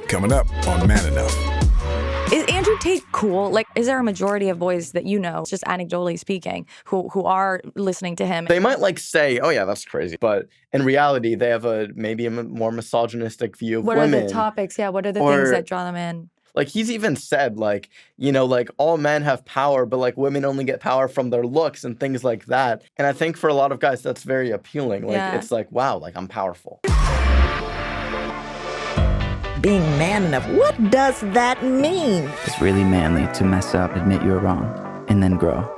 coming up on Man Enough. Is Andrew Tate cool? Like, is there a majority of boys that you know, just anecdotally speaking, who are listening to him? They might say, oh yeah, that's crazy. But in reality, they have maybe a more misogynistic view of women. What are the topics? Yeah, what are the things that draw them in? Like, he's even said, all men have power, but, women only get power from their looks and things like that. And I think for a lot of guys, that's very appealing. It's wow, I'm powerful. Being man enough, what does that mean? It's really manly to mess up, admit you're wrong, and then grow.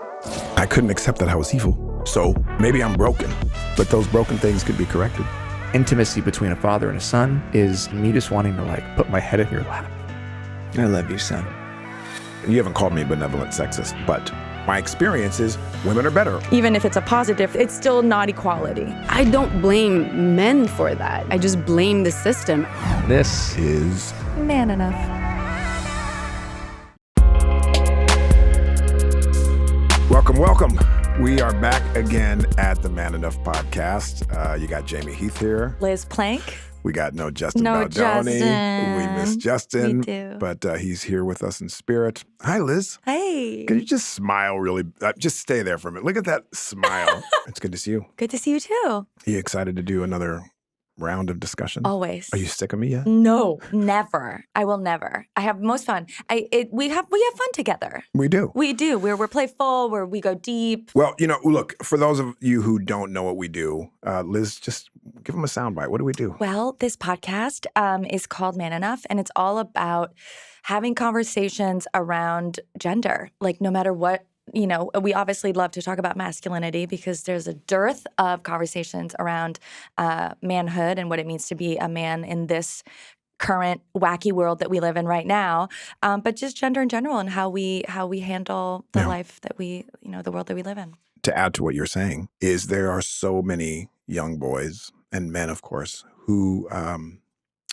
I couldn't accept that I was evil. So maybe I'm broken, but those broken things could be corrected. Intimacy between a father and a son is me just wanting to, put my head in your lap. I love you, son. You haven't called me benevolent sexist, but my experience is women are better. Even if it's a positive, it's still not equality. I don't blame men for that. I just blame the system. This is Man Enough. Welcome. We are back again at the Man Enough podcast. You got Jamey Heath here. Liz Plank. We got Justin No Baldoni. Justin. We miss Justin. Me too. But he's here with us in spirit. Hi, Liz. Hey. Can you just smile really? Just stay there for a minute. Look at that smile. It's good to see you. Good to see you too. Are you excited to do another round of discussion? Always. Are you sick of me yet? No, never. I will never. I have most fun. We have fun together. We do. We do. We're playful. We go deep. Well, look, for those of you who don't know what we do, Liz, just give them a soundbite. What do we do? Well, this podcast is called Man Enough, and it's all about having conversations around gender. No matter what, we obviously love to talk about masculinity because there's a dearth of conversations around manhood and what it means to be a man in this current wacky world that we live in right now, but just gender in general and how we handle the life that the world that we live in. To add to what you're saying is there are so many young boys and men, of course, who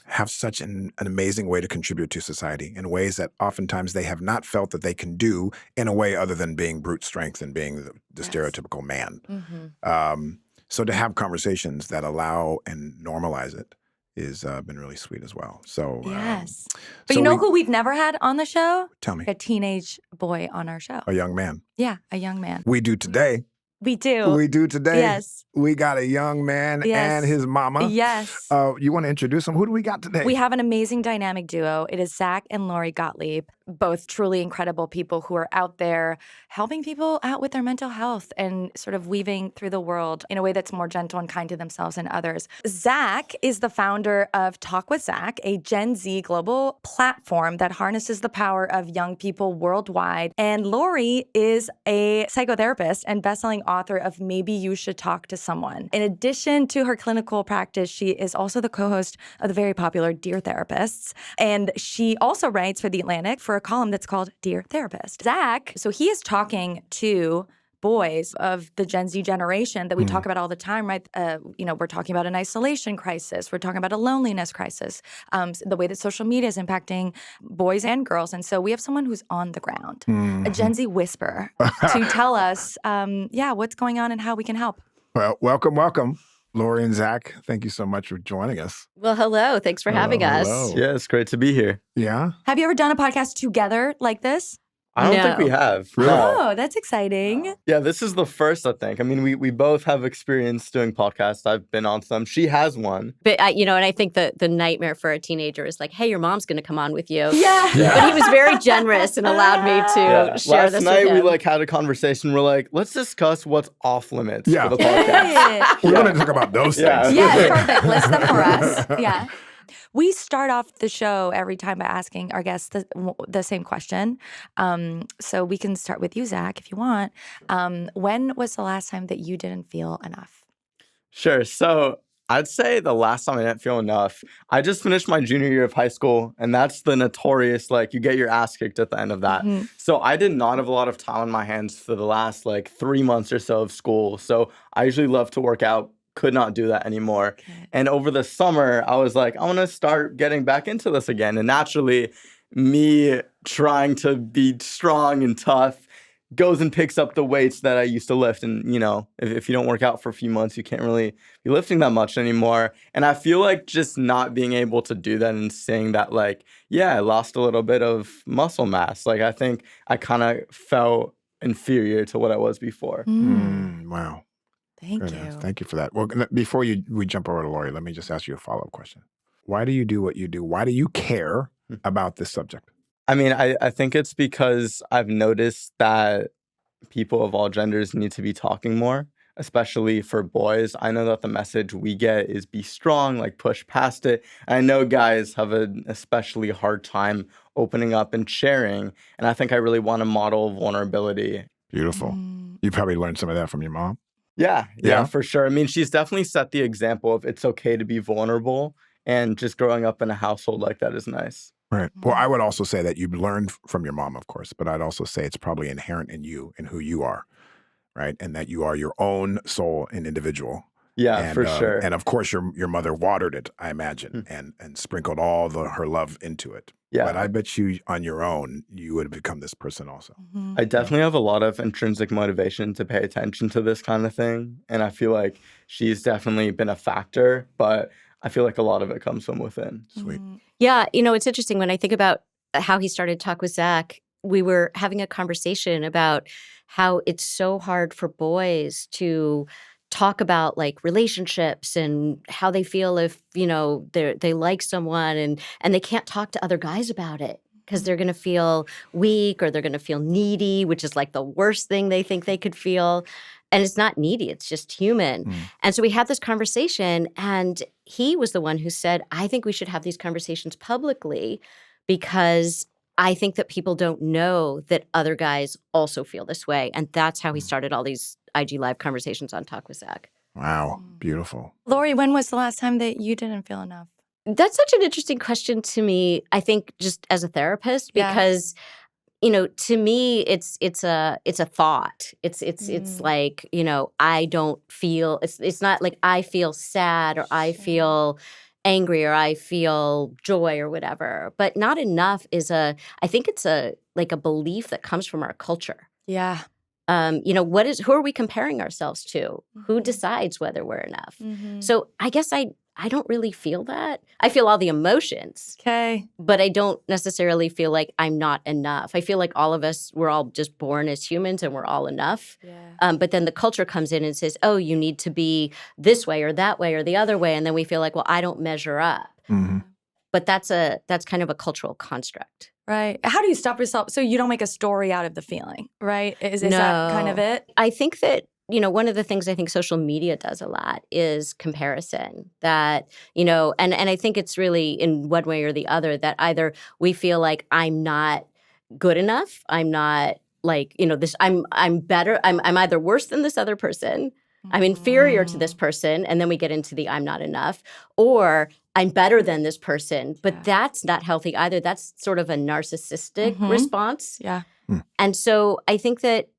have such an amazing way to contribute to society in ways that oftentimes they have not felt that they can do in a way other than being brute strength and being the stereotypical man. Mm-hmm. So to have conversations that allow and normalize it is been really sweet as well. So yes. But who we've never had on the show? Tell me. A teenage boy on our show. A young man. Yeah, a young man. We do today. We do. We do today. Yes. We got a young man and his mama. Yes. You want to introduce him? Who do we got today? We have an amazing dynamic duo. It is Zach and Lori Gottlieb, both truly incredible people who are out there helping people out with their mental health and sort of weaving through the world in a way that's more gentle and kind to themselves and others. Zach is the founder of Talk with Zach, a Gen Z global platform that harnesses the power of young people worldwide. And Lori is a psychotherapist and bestselling author of Maybe You Should Talk to Someone. In addition to her clinical practice, she is also the co-host of the very popular Dear Therapists. And she also writes for The Atlantic for a column that's called Dear Therapist. Zach, so he is talking to boys of the Gen Z generation that we talk about all the time, right? We're talking about an isolation crisis. We're talking about a loneliness crisis, the way that social media is impacting boys and girls. And so we have someone who's on the ground, a Gen Z whisperer, to tell us, what's going on and how we can help. Well, welcome. Lori and Zach, thank you so much for joining us. Well, hello. Thanks for having us. Hello. Yeah, it's great to be here. Yeah? Have you ever done a podcast together like this? I don't think we have. Really? Oh, that's exciting. Yeah, this is the first, I think. I mean, we both have experience doing podcasts. I've been on some. She has one. But, and I think the nightmare for a teenager is like, hey, your mom's going to come on with you. Yeah. But he was very generous and allowed me to share Last this night, with him. we had a conversation. We're like, let's discuss what's off limits Yeah. for the podcast. We want to talk about those things. Yeah, perfect. List them for us. Yeah. We start off the show every time by asking our guests the same question. So we can start with you, Zach, if you want. When was the last time that you didn't feel enough? Sure. So I'd say the last time I didn't feel enough, I just finished my junior year of high school, and that's the notorious, you get your ass kicked at the end of that. Mm-hmm. So I did not have a lot of time on my hands for the last, 3 months or so of school. So I usually love to work out. Could not do that anymore. Okay. And over the summer, I was like, I want to start getting back into this again. And naturally, me trying to be strong and tough goes and picks up the weights that I used to lift. And, if you don't work out for a few months, you can't really be lifting that much anymore. And I feel like just not being able to do that and saying that, like, yeah, I lost a little bit of muscle mass. Like, I think I kind of felt inferior to what I was before. Wow. Thank Goodness. you. Thank you for that. Well, before we jump over to Lori, let me just ask you a follow-up question. Why do you do what you do? Why do you care about this subject? I mean, I think it's because I've noticed that people of all genders need to be talking more, especially for boys. I know that the message we get is be strong, like push past it. And I know guys have an especially hard time opening up and sharing. And I think I really want to model vulnerability. Beautiful. You probably learned some of that from your mom. Yeah, for sure. I mean, she's definitely set the example of it's okay to be vulnerable. And just growing up in a household like that is nice. Right. Well, I would also say that you've learned from your mom, of course, but I'd also say it's probably inherent in you and who you are, right? And that you are your own soul and individual. Yeah, for sure. And of course, your mother watered it, I imagine, and sprinkled all her love into it. Yeah. But I bet you on your own, you would have become this person also. I definitely have a lot of intrinsic motivation to pay attention to this kind of thing. And I feel like she's definitely been a factor, but I feel like a lot of it comes from within. Sweet. Yeah, it's interesting when I think about how he started Talk with Zach. We were having a conversation about how it's so hard for boys to talk about like relationships and how they feel if, they like someone and they can't talk to other guys about it because they're going to feel weak or they're going to feel needy, which is like the worst thing they think they could feel. And it's not needy, it's just human. And so we had this conversation, and he was the one who said, I think we should have these conversations publicly because I think that people don't know that other guys also feel this way. And that's how he started all these IG Live conversations on Talk with Zach. Wow. Beautiful. Lori, when was the last time that you didn't feel enough? That's such an interesting question to me, I think, just as a therapist, because to me, it's a thought. It's like, I don't feel. It's not like I feel sad or I feel angry or I feel joy or whatever. But not enough is I think it's a belief that comes from our culture. Yeah. Who are we comparing ourselves to? Who decides whether we're enough? So I guess I don't really feel that. I feel all the emotions. Okay. But I don't necessarily feel like I'm not enough. I feel like all of us, we're all just born as humans and we're all enough. Yeah. But then the culture comes in and says, oh, you need to be this way or that way or the other way. And then we feel like, well, I don't measure up. But that's kind of a cultural construct. Right. How do you stop yourself so you don't make a story out of the feeling, right? Is No. that kind of it? I think that, one of the things I think social media does a lot is comparison. That, and I think it's really in one way or the other that either we feel like I'm not good enough, I'm not like, I'm better, I'm either worse than this other person, I'm inferior to this person, and then we get into the I'm not enough, or I'm better than this person, but that's not healthy either. That's sort of a narcissistic response. Yeah. And so I think that,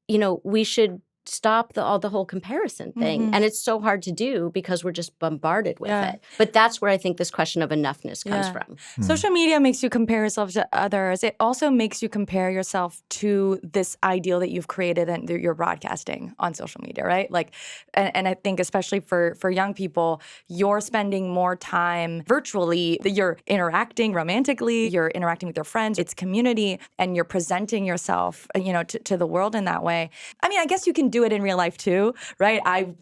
we should stop the whole comparison thing. And it's so hard to do because we're just bombarded with it. But that's where I think this question of enoughness comes from. Social media makes you compare yourself to others. It also makes you compare yourself to this ideal that you've created and that you're broadcasting on social media, right? Like, and I think especially for young people, you're spending more time virtually. You're interacting romantically. You're interacting with your friends. It's community, and you're presenting yourself, to the world in that way. I mean, I guess you can do it in real life too, right? I,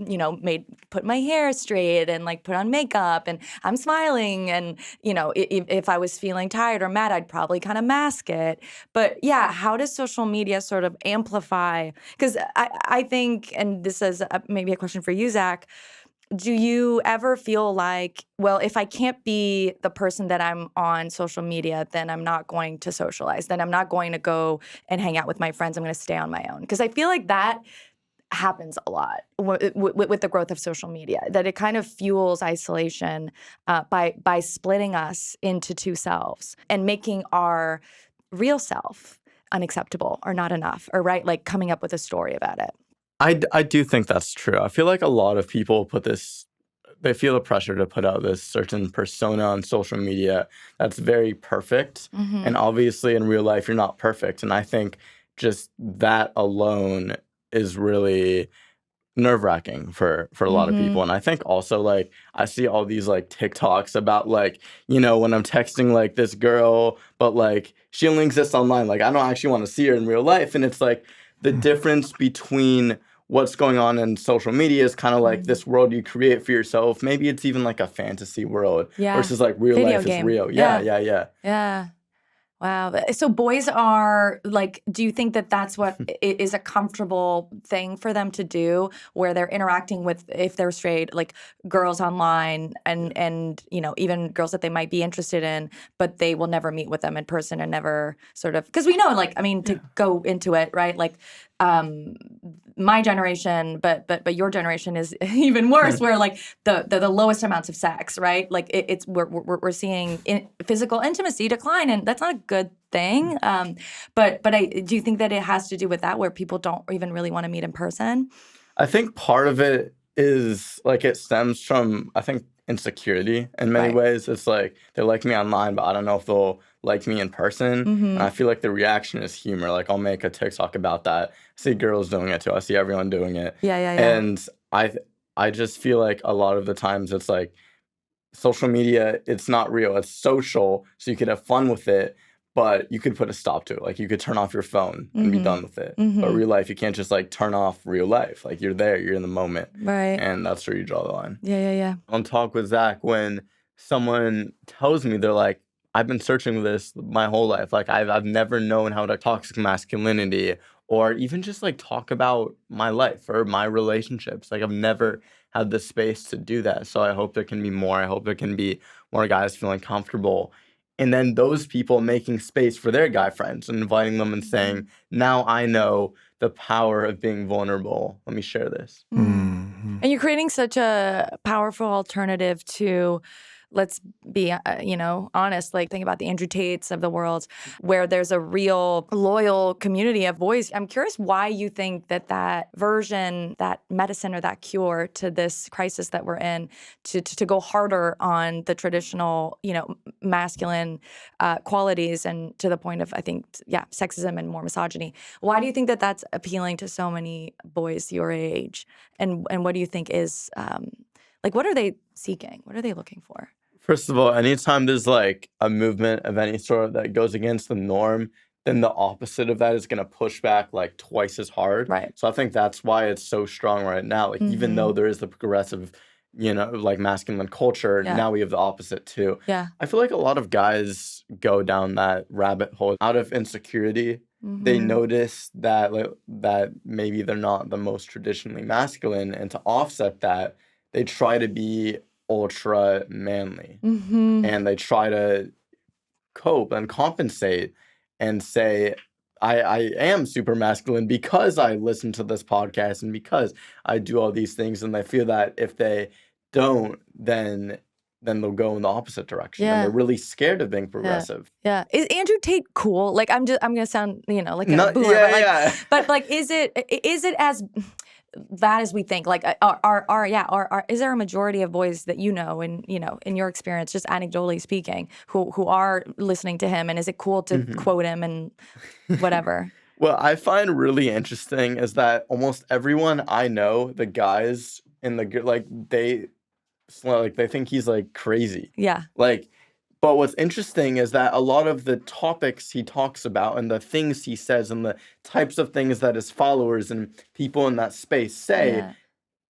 put my hair straight and like put on makeup and I'm smiling. And, if I was feeling tired or mad, I'd probably kind of mask it. But yeah, how does social media sort of amplify? Because I think, and this is maybe a question for you, Zach, do you ever feel like, well, if I can't be the person that I'm on social media, then I'm not going to socialize. Then I'm not going to go and hang out with my friends. I'm going to stay on my own. Because I feel like that happens a lot with the growth of social media, that it kind of fuels isolation by splitting us into two selves and making our real self unacceptable or not enough, or right, like coming up with a story about it. I do think that's true. I feel like a lot of people they feel the pressure to put out this certain persona on social media that's very perfect. And obviously in real life, you're not perfect. And I think just that alone is really nerve-wracking for a lot of people. And I think also, like, I see all these, like, TikToks about, like, you know, when I'm texting, like, this girl, but, like, she only exists online. Like, I don't actually want to see her in real life. And it's, like, the difference between what's going on in social media is kind of like this world you create for yourself. Maybe it's even, like, a fantasy world versus, like, real Video life game. is real. Yeah. Yeah. Wow. So boys are like, do you think that that's what is a comfortable thing for them to do, where they're interacting with, if they're straight, like girls online and you know, even girls that they might be interested in, but they will never meet with them in person and never sort of, because we know, like, I mean, to go into it, right? Like, my generation, but your generation is even worse, where like the lowest amounts of sex, right? Like it's we're seeing physical intimacy decline, and that's not a good thing. But do you think that it has to do with that, where people don't even really want to meet in person? I think part of it is, like, it stems from, I think, insecurity in many ways. It's like, they like me online, but I don't know if they'll like me in person. And I feel like the reaction is humor. Like, I'll make a TikTok about that. I see girls doing it too. I see everyone doing it. Yeah. And I just feel like a lot of the times it's like social media, it's not real. It's social, so you could have fun with it, but you could put a stop to it. Like, you could turn off your phone and be done with it. But real life, you can't just, like, turn off real life. Like, you're there, you're in the moment. Right. And that's where you draw the line. Yeah. On Talk with Zach, when someone tells me, they're like, I've been searching this my whole life. Like, I've never known how to toxic masculinity, or even just, like, talk about my life or my relationships. Like, I've never had the space to do that. So I hope there can be more. I hope there can be more guys feeling comfortable. And then those people making space for their guy friends and inviting them and saying, now I know the power of being vulnerable. Let me share this. And you're creating such a powerful alternative to, let's be, honest, like, think about the Andrew Tates of the world, where there's a real loyal community of boys. I'm curious why you think that version, that medicine or that cure to this crisis that we're in, to go harder on the traditional, masculine qualities, and to the point of, I think, sexism and more misogyny. Why do you think that that's appealing to so many boys your age? And what do you think is, what are they seeking? What are they looking for? First of all, anytime there's, like, a movement of any sort that goes against the norm, then the opposite of that is going to push back, like, twice as hard. Right. So I think that's why it's so strong right now. Like, even though there is the progressive, like, masculine culture, now we have the opposite too. Yeah. I feel like a lot of guys go down that rabbit hole out of insecurity. They notice that, like, that maybe they're not the most traditionally masculine, and to offset that, they try to be ultra manly, and they try to cope and compensate and say, I am super masculine because I listen to this podcast and because I do all these things. And they feel that if they don't, then they'll go in the opposite direction. And they're really scared of being progressive. Yeah. Is Andrew Tate cool? Like, I'm gonna sound, like a boomer, but like, is it as bad as we think? Like, is there a majority of boys that in your experience, just anecdotally speaking, who are listening to him, and is it cool to quote him and whatever? Well, I find really interesting is that almost everyone I know, the guys in the, like, they think he's, like, crazy. Yeah. Like, but what's interesting is that a lot of the topics he talks about and the things he says and the types of things that his followers and people in that space say,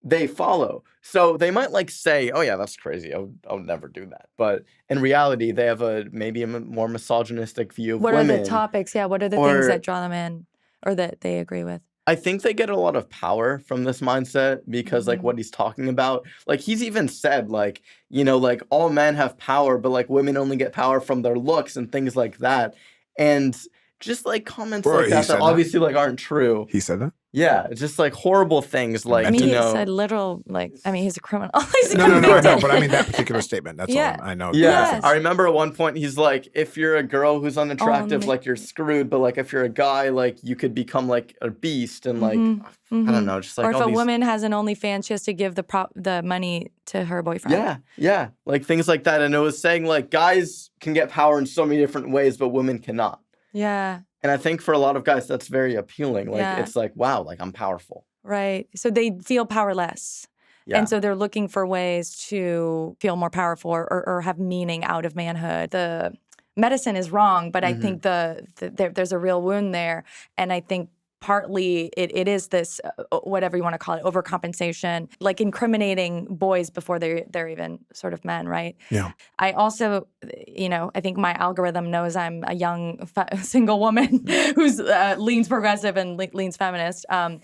they follow. So they might, like, say, oh yeah, that's crazy, I'll never do that. But in reality, they have maybe a more misogynistic view of women. What are the topics? Yeah, what are the things that draw them in, or that they agree with? I think they get a lot of power from this mindset because, like, what he's talking about, like, he's even said, like, like, all men have power, but, like, women only get power from their looks and things like that. And just, like, comments like that obviously, like, aren't true. He said that? Yeah, just, like, horrible things, like, I mean, he said literal, like, I mean, he's a criminal. No, but I mean that particular statement. That's all I know. Yeah, Yes. I remember at one point he's like, if you're a girl who's unattractive, like, you're screwed. But, like, if you're a guy, like, you could become, like, a beast. And, like, I don't know, just, like, or if all a these... woman has an OnlyFans, she has to give the money to her boyfriend. Yeah, like, things like that. And it was saying, like, guys can get power in so many different ways, but women cannot. Yeah. And I think for a lot of guys, that's very appealing. Like, Yeah. it's like, wow, like I'm powerful. Right. So they feel powerless. Yeah. And so they're looking for ways to feel more powerful or have meaning out of manhood. The medicine is wrong, but I think there's a real wound there. And I think partly it is this, whatever you want to call it, overcompensation, like incriminating boys before they're even sort of men, right? Yeah. I also, I think my algorithm knows I'm a young single woman who's leans progressive and leans feminist. And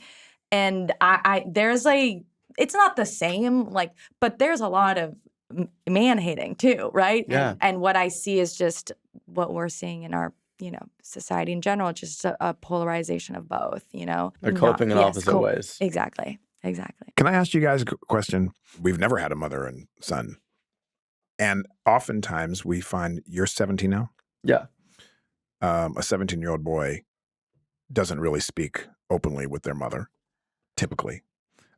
there's it's not the same, but there's a lot of man hating too, right? Yeah. And what I see is just what we're seeing in our, society in general, just a polarization of both, They're coping in opposite ways. Exactly. Can I ask you guys a question? We've never had a mother and son. And oftentimes we find you're 17 now. Yeah. A 17-year-old boy doesn't really speak openly with their mother, typically,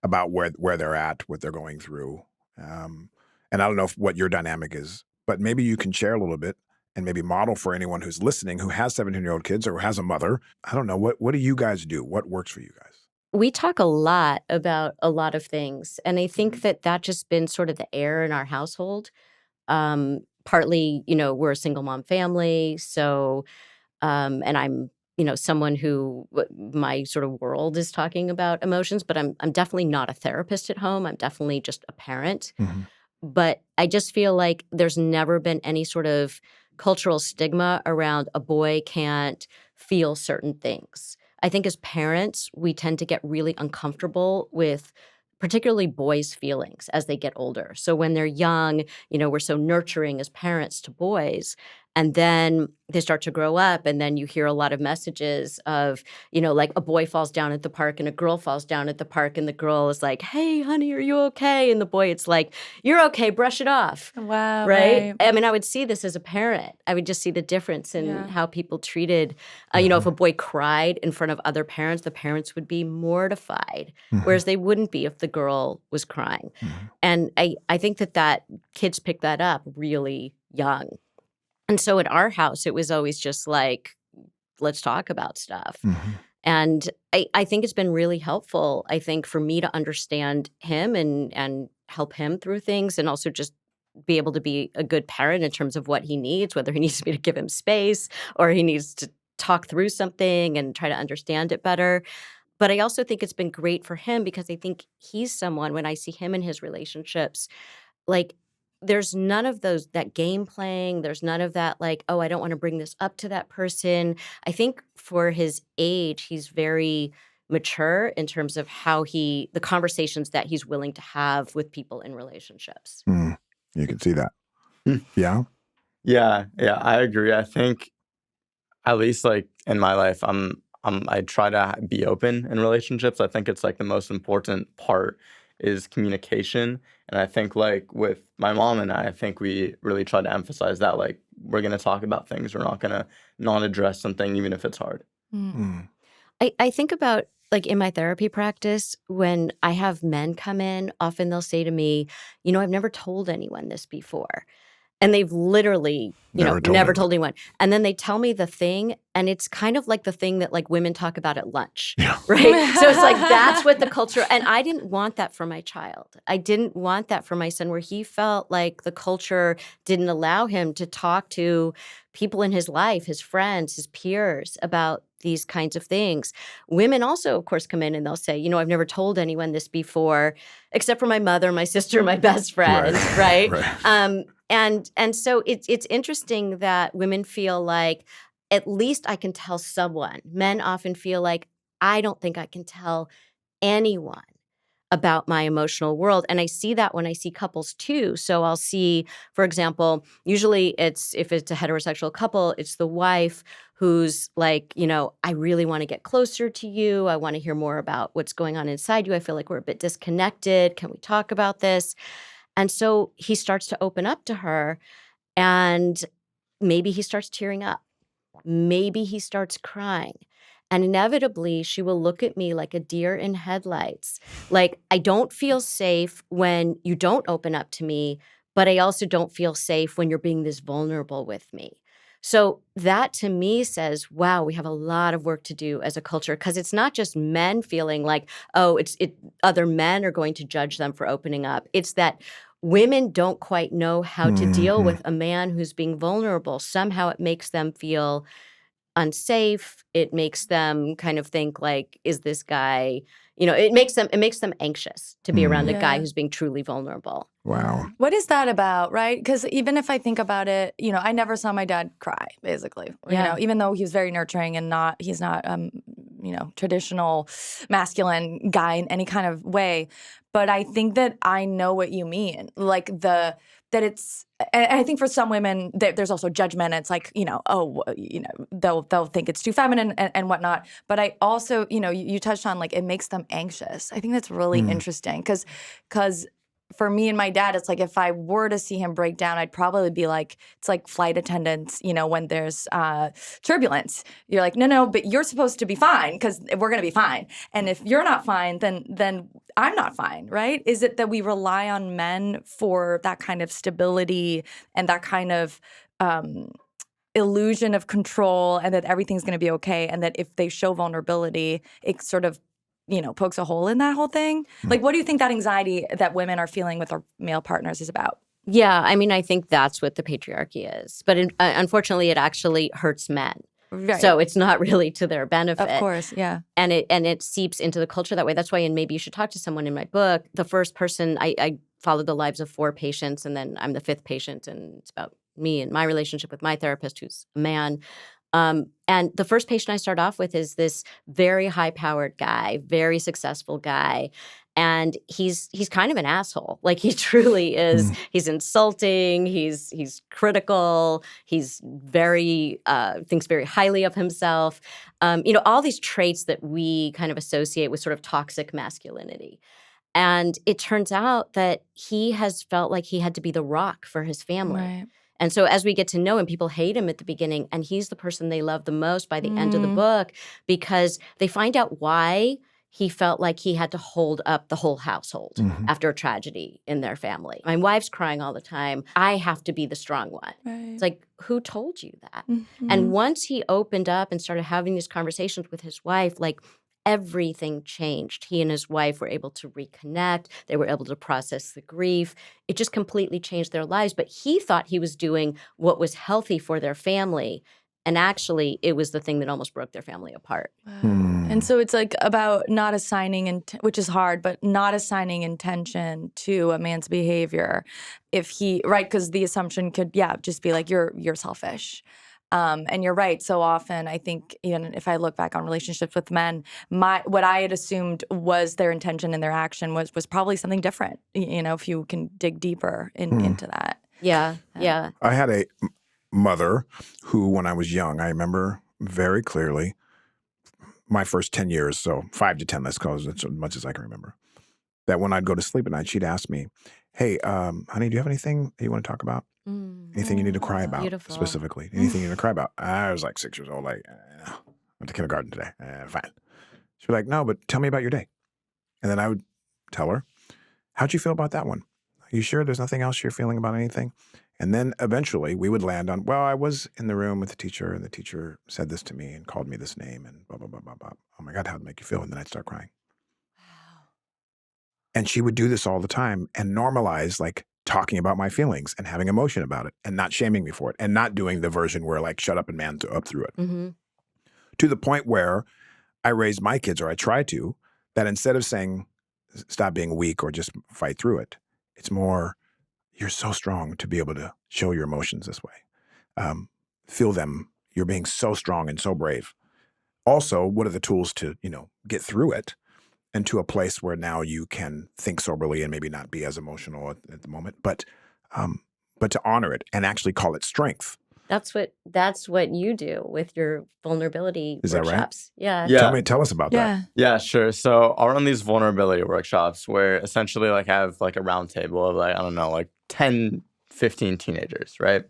about where they're at, what they're going through. And I don't know what your dynamic is, but maybe you can share a little bit and maybe model for anyone who's listening who has 17-year-old kids or who has a mother. I don't know. What do you guys do? What works for you guys? We talk a lot about a lot of things. And I think that just been sort of the air in our household. Partly, we're a single mom family. So, and I'm, someone who my sort of world is talking about emotions, but I'm definitely not a therapist at home. I'm definitely just a parent. Mm-hmm. But I just feel like there's never been any sort of cultural stigma around a boy can't feel certain things. I think as parents, we tend to get really uncomfortable with particularly boys' feelings as they get older. So when they're young, we're so nurturing as parents to boys. And then they start to grow up, and then you hear a lot of messages of, like a boy falls down at the park and a girl falls down at the park, and the girl is like, "Hey, honey, are you okay?" And the boy, it's like, "You're okay, brush it off." Wow. Right? I mean, I would see this as a parent. I would just see the difference in how people treated, if a boy cried in front of other parents, the parents would be mortified, whereas they wouldn't be if the girl was crying. And I think that kids pick that up really young. And so at our house, it was always just like, let's talk about stuff. And I think it's been really helpful, I think, for me to understand him and help him through things, and also just be able to be a good parent in terms of what he needs, whether he needs me to give him space or he needs to talk through something and try to understand it better. But I also think it's been great for him because I think he's someone, when I see him in his relationships, like, there's none of that game playing. There's none of that, like, oh, I don't want to bring this up to that person. I think for his age, he's very mature in terms of the conversations that he's willing to have with people in relationships. You can see that. Yeah. Yeah, I agree. I think, at least like in my life, I try to be open in relationships. I think it's like the most important part is communication. And I think like with my mom and I think we really try to emphasize that, like, we're going to talk about things. We're not going to not address something, even if it's hard. I think about, like, in my therapy practice, when I have men come in, often they'll say to me, I've never told anyone this before. And they've literally, never told anyone. And then they tell me the thing, and it's kind of like the thing that, like, women talk about at lunch, right? So it's like, that's what the culture, and I didn't want that for my child. I didn't want that for my son, where he felt like the culture didn't allow him to talk to people in his life, his friends, his peers, about these kinds of things. Women also, of course, come in and they'll say, I've never told anyone this before, except for my mother, my sister, my best friend, right? And so it's interesting that women feel like, at least I can tell someone. Men often feel like, I don't think I can tell anyone about my emotional world. And I see that when I see couples too. So I'll see, for example, usually if it's a heterosexual couple, it's the wife who's like, I really want to get closer to you. I want to hear more about what's going on inside you. I feel like we're a bit disconnected. Can we talk about this? And so he starts to open up to her, and maybe he starts tearing up. Maybe he starts crying. And inevitably, she will look at me like a deer in headlights. Like, I don't feel safe when you don't open up to me, but I also don't feel safe when you're being this vulnerable with me. So that to me says, wow, we have a lot of work to do as a culture, because it's not just men feeling like, oh, other men are going to judge them for opening up. It's that women don't quite know how to deal with a man who's being vulnerable. Somehow it makes them feel unsafe. It makes them kind of think like, is this guy, it makes them anxious to be around a guy who's being truly vulnerable. Wow. What is that about, right? Because even if I think about it, I never saw my dad cry, basically. Yeah. Even though he was very nurturing and he's not, traditional masculine guy in any kind of way. But I think that I know what you mean. Like that it's, and I think for some women, there's also judgment. It's like, they'll think it's too feminine and whatnot. But I also, you touched on like it makes them anxious. I think that's really interesting because for me and my dad, it's like if I were to see him break down, I'd probably be like, it's like flight attendants, when there's turbulence. You're like, no, but you're supposed to be fine because we're going to be fine. And if you're not fine, then I'm not fine, right? Is it that we rely on men for that kind of stability and that kind of illusion of control and that everything's going to be okay, and that if they show vulnerability, it sort of pokes a hole in that whole thing? Like, what do you think that anxiety that women are feeling with their male partners is about? Yeah, I mean, I think that's what the patriarchy is. But unfortunately, it actually hurts men. Right. So it's not really to their benefit. Of course, yeah. And it seeps into the culture that way. That's why, and maybe you should talk to someone in my book, the first person, I followed the lives of 4 patients, and then I'm the 5th patient, and it's about me and my relationship with my therapist, who's a man. And the first patient I start off with is this very high-powered guy, very successful guy. And he's kind of an asshole. Like, he truly is. He's insulting. He's critical. He's very thinks very highly of himself. All these traits that we kind of associate with sort of toxic masculinity. And it turns out that he has felt like he had to be the rock for his family. Right. And so as we get to know him, people hate him at the beginning, and he's the person they love the most by the end of the book, because they find out why he felt like he had to hold up the whole household after a tragedy in their family. My wife's crying all the time. I have to be the strong one. Right. It's like, who told you that? And once he opened up and started having these conversations with his wife, like, everything changed. He and his wife were able to reconnect. They were able to process the grief. It just completely changed their lives. But he thought he was doing what was healthy for their family. And actually, it was the thing that almost broke their family apart. And so it's like about not assigning, which is hard, but not assigning intention to a man's behavior. If he, right, because the assumption could, just be like, you're selfish. And you're right. So often, I think, even if I look back on relationships with men, what I had assumed was their intention and their action was probably something different. If you can dig deeper into that. Yeah. I had a mother who, when I was young, I remember very clearly my first 10 years, so 5 to 10, let's call it as much as I can remember, that when I'd go to sleep at night, she'd ask me, hey, honey, do you have anything that you want to talk about? Anything you need to cry about, beautiful. specifically? Anything you need to cry about? I was like 6 years old, like, went to kindergarten today. Fine. She'd be like, no, but tell me about your day. And then I would tell her, how'd you feel about that one? Are you sure there's nothing else you're feeling about anything? And then eventually we would land on, well, I was in the room with the teacher, and the teacher said this to me and called me this name and blah, blah, blah, blah, blah. Oh my God, how'd it make you feel? And then I'd start crying. And she would do this all the time and normalize, like, talking about my feelings and having emotion about it and not shaming me for it and not doing the version where, like, shut up and man up through it. To the point where I raised my kids, or I try to, that instead of saying, stop being weak or just fight through it, it's more, you're so strong to be able to show your emotions this way. Feel them. You're being so strong and so brave. Also, what are the tools to, get through it? And to a place where now you can think soberly and maybe not be as emotional at the moment, but to honor it and actually call it strength. That's what you do with your vulnerability Is that right? workshops. Yeah. Tell us about that. Yeah, sure. So I'll run these vulnerability workshops where essentially, like, I have like a round table of, like, I don't know, like 10, 15 teenagers, right?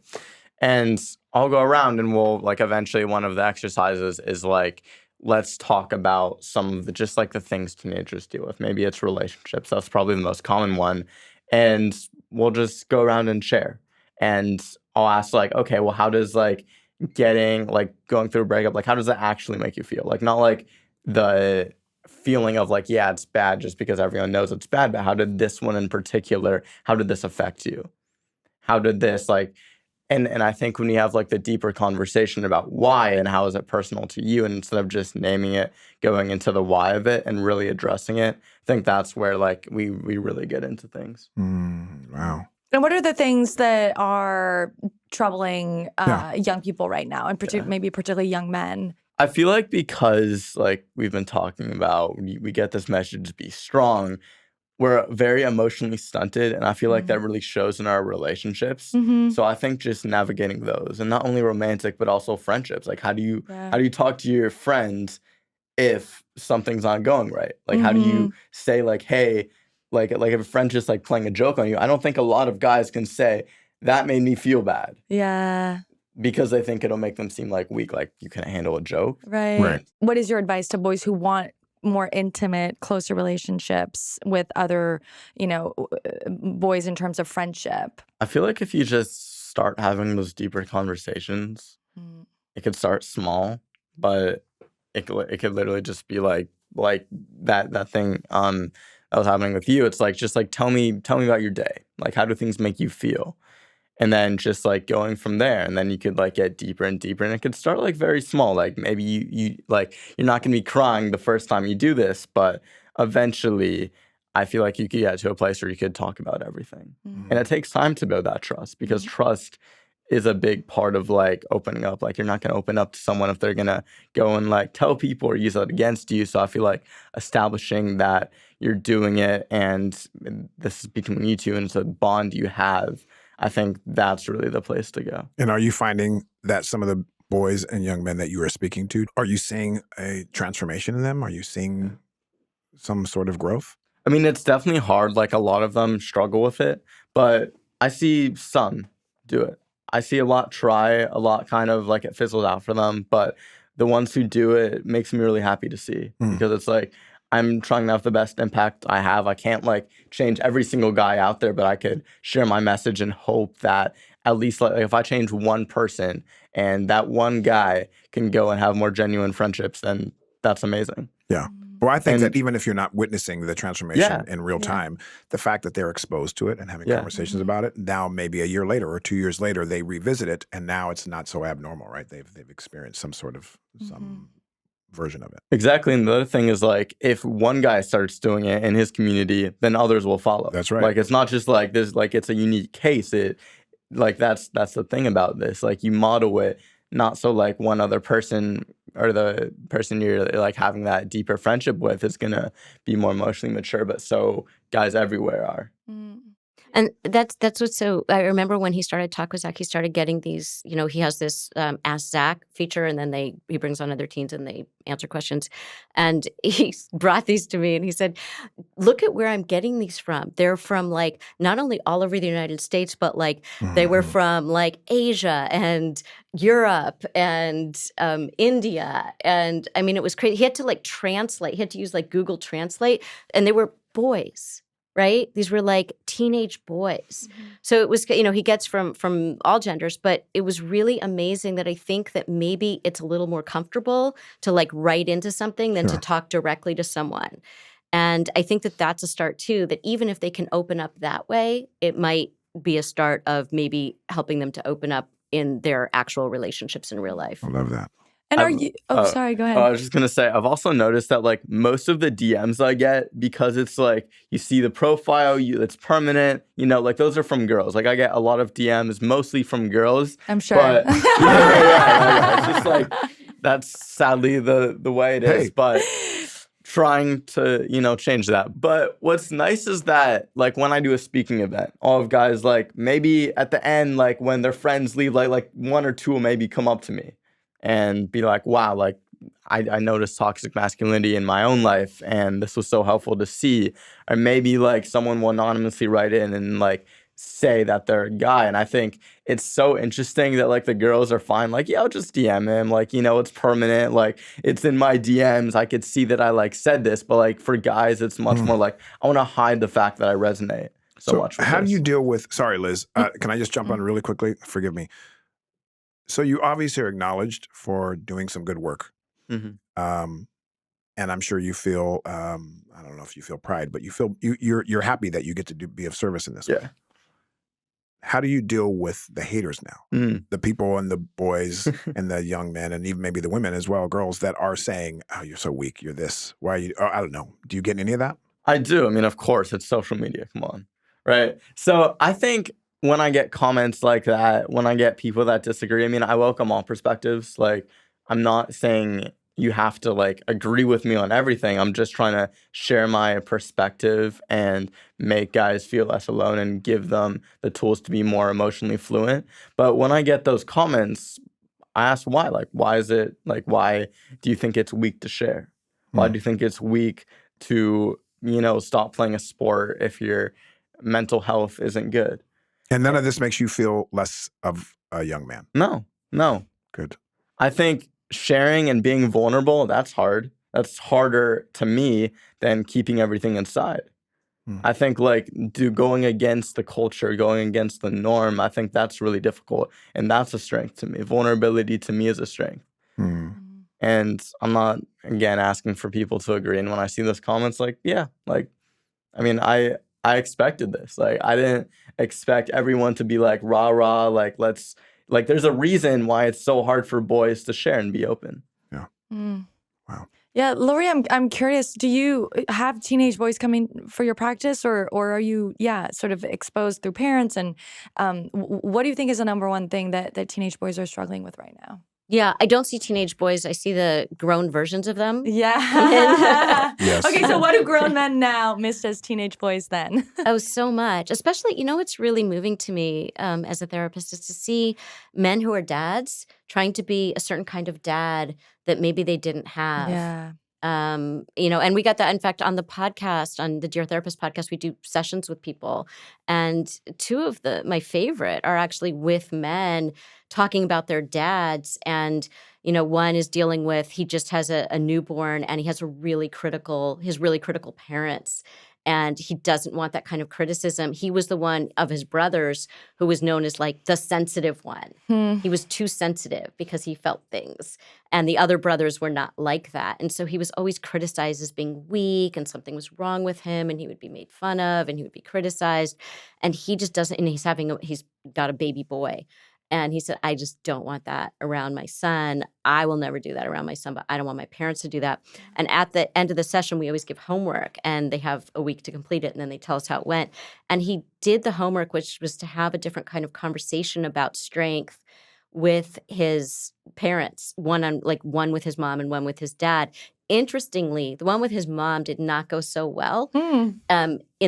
And I'll go around and we'll, like, eventually one of the exercises is like, let's talk about some of just like the things teenagers deal with. Maybe it's relationships. That's probably the most common one. And we'll just go around and share. And I'll ask, like, okay, well, how does, like, getting like going through a breakup, like how does that actually make you feel? Like not like the feeling of like, yeah, it's bad just because everyone knows it's bad, but how did this one in particular, how did this affect you? How did this like, and I think when you have like the deeper conversation about why and how is it personal to you, and instead of just naming it, going into the why of it and really addressing it, I think that's where like we really get into things. Wow. And what are the things that are troubling Yeah. young people right now, and maybe particularly young men? I feel like because like we've been talking about, we get this message to be strong. We're very emotionally stunted, and I feel like that really shows in our relationships. So I think just navigating those, and not only romantic but also friendships. Like how do you talk to your friends if something's not going right? Like how do you say like, hey, like if a friend just like playing a joke on you? I don't think a lot of guys can say that made me feel bad. Yeah. Because they think it'll make them seem like weak, like you can't handle a joke. Right. What is your advice to boys who want more intimate, closer relationships with other, boys in terms of friendship? I feel like if you just start having those deeper conversations, it could start small, but it could literally just be like that thing that was happening with you. It's like, just like tell me about your day. Like how do things make you feel? And then just like going from there, and then you could like get deeper and deeper, and it could start like very small. Like maybe you like you're not gonna be crying the first time you do this, but eventually I feel like you could get to a place where you could talk about everything. And it takes time to build that trust, because trust is a big part of like opening up. Like you're not gonna open up to someone if they're gonna go and like tell people or use that against you. So I feel like establishing that you're doing it and this is between you two and it's a bond you have, I think that's really the place to go. And are you finding that some of the boys and young men that you are speaking to, are you seeing a transformation in them? Are you seeing some sort of growth? I mean, it's definitely hard. Like a lot of them struggle with it, but I see some do it. I see a lot try, a lot kind of like it fizzles out for them, but the ones who do it makes me really happy to see, because it's like, I'm trying to have the best impact I have. I can't like change every single guy out there, but I could share my message and hope that at least like if I change one person and that one guy can go and have more genuine friendships, then that's amazing. Yeah. Well, I think that even if you're not witnessing the transformation in real time, the fact that they're exposed to it and having conversations about it, now maybe a year later or 2 years later, they revisit it, and now it's not so abnormal, right? They've experienced some sort of some version of it. Exactly. And the other thing is like, if one guy starts doing it in his community, then others will follow. That's right. Like it's not just like this, like it's a unique case. It like that's the thing about this. Like you model it not so like one other person or the person you're like having that deeper friendship with is gonna be more emotionally mature, but so guys everywhere are. And that's what's so. I remember when he started Talk with Zach, he started getting these. He has this Ask Zach feature, and then he brings on other teens and they answer questions. And he brought these to me, and he said, "Look at where I'm getting these from. They're from like not only all over the United States, but like they were from like Asia and Europe and India. And I mean, it was crazy. He had to like translate. He had to use like Google Translate, and they were boys." Right? These were like teenage boys. So it was, he gets from all genders, but it was really amazing that I think that maybe it's a little more comfortable to like write into something than to talk directly to someone. And I think that that's a start too, that even if they can open up that way, it might be a start of maybe helping them to open up in their actual relationships in real life. I love that. And are you? Oh, sorry. Go ahead. I was just gonna say, I've also noticed that like most of the DMs I get, because it's like you see the profile, it's permanent. Like those are from girls. Like I get a lot of DMs, mostly from girls. I'm sure. But yeah. It's just like that's sadly the way it is. But trying to change that. But what's nice is that like when I do a speaking event, all of guys like maybe at the end, like when their friends leave, like one or two will maybe come up to me and be like, wow, like I noticed toxic masculinity in my own life and this was so helpful to see. Or maybe like someone will anonymously write in and like say that they're a guy. And I think it's so interesting that like the girls are fine, like, yeah, I'll just DM him. Like, it's permanent. Like it's in my DMs. I could see that I like said this, but like for guys, it's much more like, I want to hide the fact that I resonate so much with how this. do you deal with, sorry, Liz, can I just jump on really quickly? Forgive me. So you obviously are acknowledged for doing some good work. hmm Um, and I'm sure you feel, I don't know if you feel pride, but you feel you're happy that you get to be of service in this way. Yeah. How do you deal with the haters now? Mm. The people and the boys and the young men and even maybe the women as well, girls that are saying, "Oh, you're so weak. You're this. Why are you?" Oh, I don't know. Do you get any of that? I do. I mean, of course, it's social media. Come on. Right. So I think when I get comments like that, when I get people that disagree, I mean, I welcome all perspectives. Like, I'm not saying you have to like agree with me on everything. I'm just trying to share my perspective and make guys feel less alone and give them the tools to be more emotionally fluent. But when I get those comments, I ask why. Like, why is it like, why do you think it's weak to share? Why Hmm. do you think it's weak to, stop playing a sport if your mental health isn't good? And none of this makes you feel less of a young man. No, no. Good. I think sharing and being vulnerable, that's hard. That's harder to me than keeping everything inside. Hmm. I think going against the culture, going against the norm, I think that's really difficult. And that's a strength to me. Vulnerability to me is a strength. Hmm. And I'm not, again, asking for people to agree. And when I see those comments, I expected this. Like, I didn't expect everyone to be like, rah, rah, there's a reason why it's so hard for boys to share and be open. Yeah. Mm. Wow. Yeah, Lori, I'm curious. Do you have teenage boys coming for your practice, or are you, sort of exposed through parents? And what do you think is the number one thing that teenage boys are struggling with right now? Yeah, I don't see teenage boys. I see the grown versions of them. Yeah. Yes. Okay, so what do grown men now miss as teenage boys then? Oh, so much. Especially, what's really moving to me as a therapist is to see men who are dads trying to be a certain kind of dad that maybe they didn't have. Yeah. And we got that, in fact, on the podcast, on the Dear Therapist podcast, we do sessions with people. And two of my favorite are actually with men talking about their dads. And, one is dealing with, he just has a newborn and he has his really critical parents. And he doesn't want that kind of criticism. He was the one of his brothers who was known as like the sensitive one. He was too sensitive because he felt things. And the other brothers were not like that. And so he was always criticized as being weak and something was wrong with him and he would be made fun of and he would be criticized. And he just doesn't, and he's got a baby boy. And he said, I just don't want that around my son. I will never do that around my son, but I don't want my parents to do that. And at the end of the session, we always give homework and they have a week to complete it and then they tell us how it went. And he did the homework, which was to have a different kind of conversation about strength with his parents, one with his mom and one with his dad. Interestingly, the one with his mom did not go so well in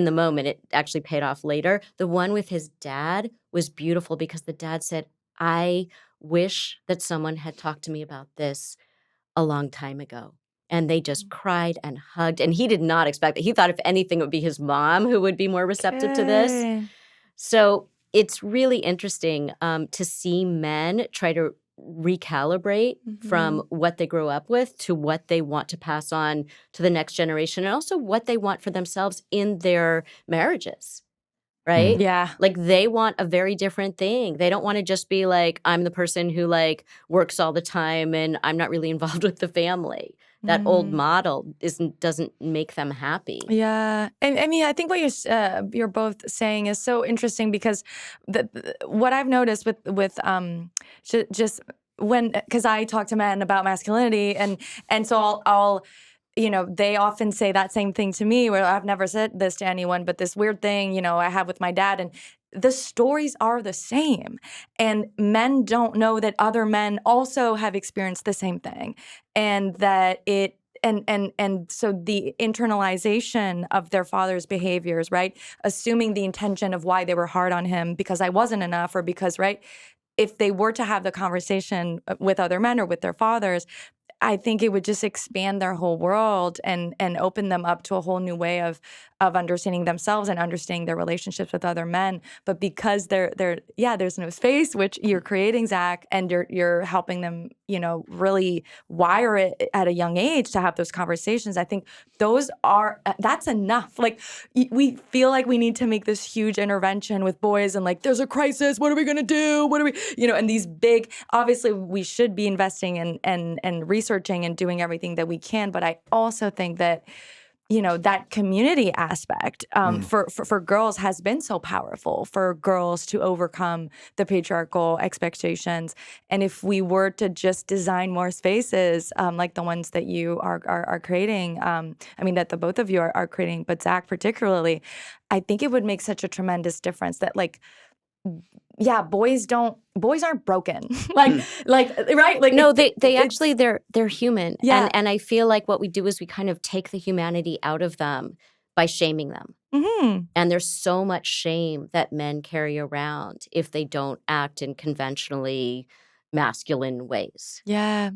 the moment. It actually paid off later. The one with his dad was beautiful because the dad said, I wish that someone had talked to me about this a long time ago. And they just cried and hugged. And he did not expect it. He thought if anything, it would be his mom who would be more receptive to this. So it's really interesting to see men try to recalibrate from what they grew up with to what they want to pass on to the next generation and also what they want for themselves in their marriages, right? Yeah. Like they want a very different thing. They don't want to just be like, I'm the person who like works all the time and I'm not really involved with the family. That old model doesn't make them happy. Yeah, and I mean, I think what you're both saying is so interesting because what I've noticed with just when, because I talk to men about masculinity and so I'll they often say that same thing to me where I've never said this to anyone, but this weird thing I have with my dad, and the stories are the same, and men don't know that other men also have experienced the same thing, and that it and so the internalization of their father's behaviors, right? Assuming the intention of why they were hard on him because I wasn't enough or because, right? If they were to have the conversation with other men or with their fathers, I think it would just expand their whole world and open them up to a whole new way of understanding themselves and understanding their relationships with other men. But because there's no space, which you're creating, Zach, and you're helping them, really wire it at a young age to have those conversations. I think that's enough. Like we feel like we need to make this huge intervention with boys and like, there's a crisis. What are we going to do? What are we, and these big, obviously we should be investing and researching and doing everything that we can. But I also think that, that community aspect for girls has been so powerful for girls to overcome the patriarchal expectations. And if we were to just design more spaces like the ones that you are creating, that the both of you are creating, but Zach particularly, I think it would make such a tremendous difference that boys aren't broken. right? Like no, they actually they're human. Yeah. And I feel like what we do is we kind of take the humanity out of them by shaming them. Mm-hmm. And there's so much shame that men carry around if they don't act in conventionally masculine ways. Yeah.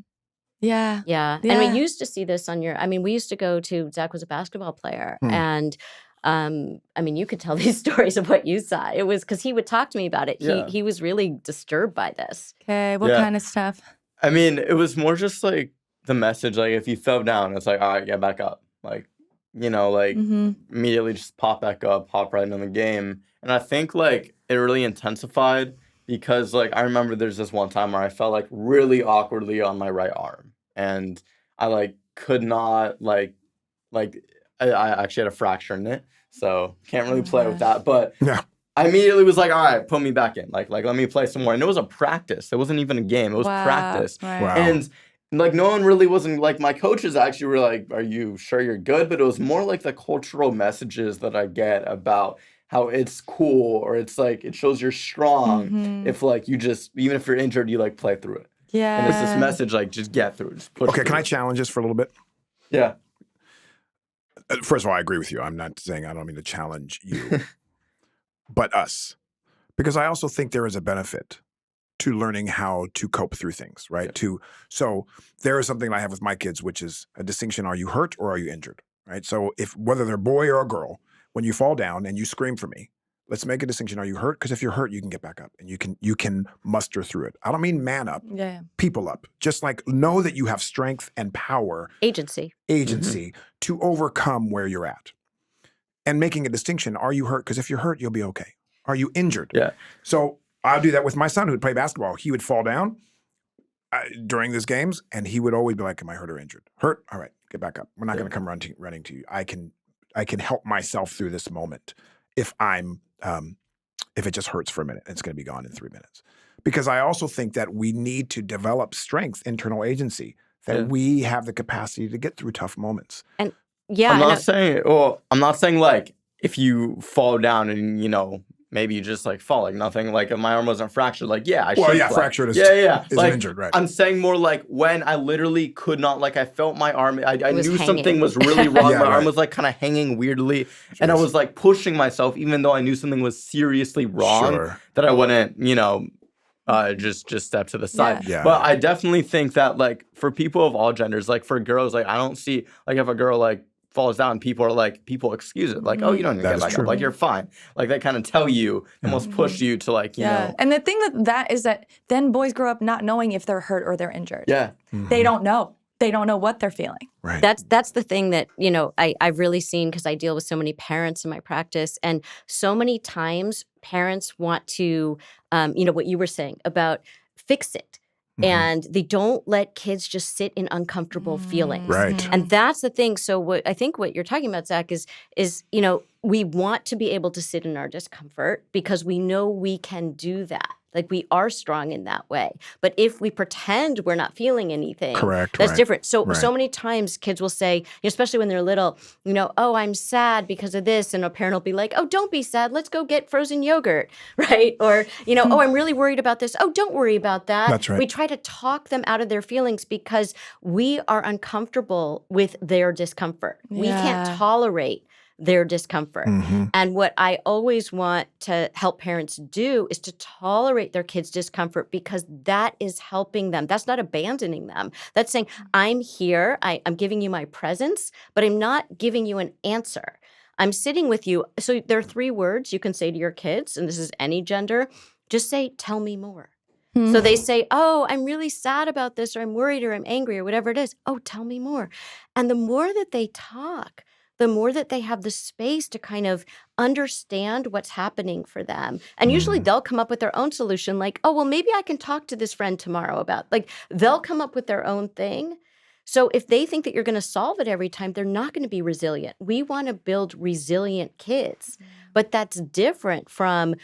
Yeah. And we used to see this we used to go to, Zach was a basketball player and you could tell these stories of what you saw. It was because he would talk to me about it. Yeah. He was really disturbed by this. Okay, what kind of stuff? It was more just like the message, like if you fell down, it's like, all right, get back up. Like, immediately just pop back up, hop right into the game. And I think like it really intensified because like I remember there's this one time where I felt like really awkwardly on my right arm. And I like could not I actually had a fracture in it, so can't really play with that. But I immediately was like, all right, put me back in. Like let me play some more. And it was a practice. It wasn't even a game. It was practice. Right. Wow. And like no one really wasn't like my coaches actually were like, are you sure you're good? But it was more like the cultural messages that I get about how it's cool or it's like it shows you're strong if like you just even if you're injured, you like play through it. Yeah. And it's this message like just get through it. Just push through Can I it. challenge this for a little bit? Yeah. First of all, I agree with you. I'm not saying I don't mean to challenge you, but us. Because I also think there is a benefit to learning how to cope through things, right? So there is something I have with my kids, which is a distinction: are you hurt or are you injured, right? So whether they're a boy or a girl, when you fall down and you scream for me, let's make a distinction: are you hurt? Because if you're hurt, you can get back up and you can muster through it. I don't mean man up, people up. Just like know that you have strength and power, Agency to overcome where you're at. And making a distinction: are you hurt? Because if you're hurt, you'll be okay. Are you injured? Yeah. So I'll do that with my son who would play basketball. He would fall down during these games, and he would always be like, am I hurt or injured? Hurt? All right, get back up. We're not going to come running to you. I can help myself through this moment if it just hurts for a minute. It's going to be gone in 3 minutes. Because I also think that we need to develop strength, internal agency, that we have the capacity to get through tough moments. And I'm not saying like if you fall down and maybe you just like fall like nothing. Like if my arm wasn't fractured, like I should. Well, fractured is like, injured, right? I'm saying more like when I literally could not. Like I felt my arm. I knew something was really wrong. My arm was like kind of hanging weirdly, and I was like pushing myself, even though I knew something was seriously wrong. That I wouldn't, just step to the side. Yeah. But I definitely think that like for people of all genders, like for girls, like I don't see like if a girl like falls down, people excuse it. Like, oh, you don't need to get back up. Like, you're fine. Like, they kind of tell you, almost push you to like, you know. And the thing that is that then boys grow up not knowing if they're hurt or they're injured. Yeah. They don't know. They don't know what they're feeling. Right. That's the thing that, I've really seen because I deal with so many parents in my practice. And so many times parents want to, what you were saying about fix it. And they don't let kids just sit in uncomfortable feelings. Right. And that's the thing. So what you're talking about, Zach, is we want to be able to sit in our discomfort because we know we can do that. Like we are strong in that way. But if we pretend we're not feeling anything, that's different. So many times kids will say, especially when they're little, oh, I'm sad because of this. And a parent will be like, oh, don't be sad. Let's go get frozen yogurt, right? Or, oh, I'm really worried about this. Oh, don't worry about that. That's right. We try to talk them out of their feelings because we are uncomfortable with their discomfort. We can't tolerate their discomfort. Mm-hmm. And what I always want to help parents do is to tolerate their kids' discomfort, because that is helping them. That's not abandoning them. That's saying, I'm here, I'm giving you my presence, but I'm not giving you an answer. I'm sitting with you. So there are 3 words you can say to your kids, and this is any gender. Just say, tell me more. So they say, oh, I'm really sad about this, or I'm worried, or I'm angry, or whatever it is. Oh, tell me more. And the more that they talk, the more that they have the space to kind of understand what's happening for them. And usually they'll come up with their own solution, like, oh, well, maybe I can talk to this friend tomorrow about, like, they'll come up with their own thing. So if they think that you're going to solve it every time, they're not going to be resilient. We want to build resilient kids, but that's different from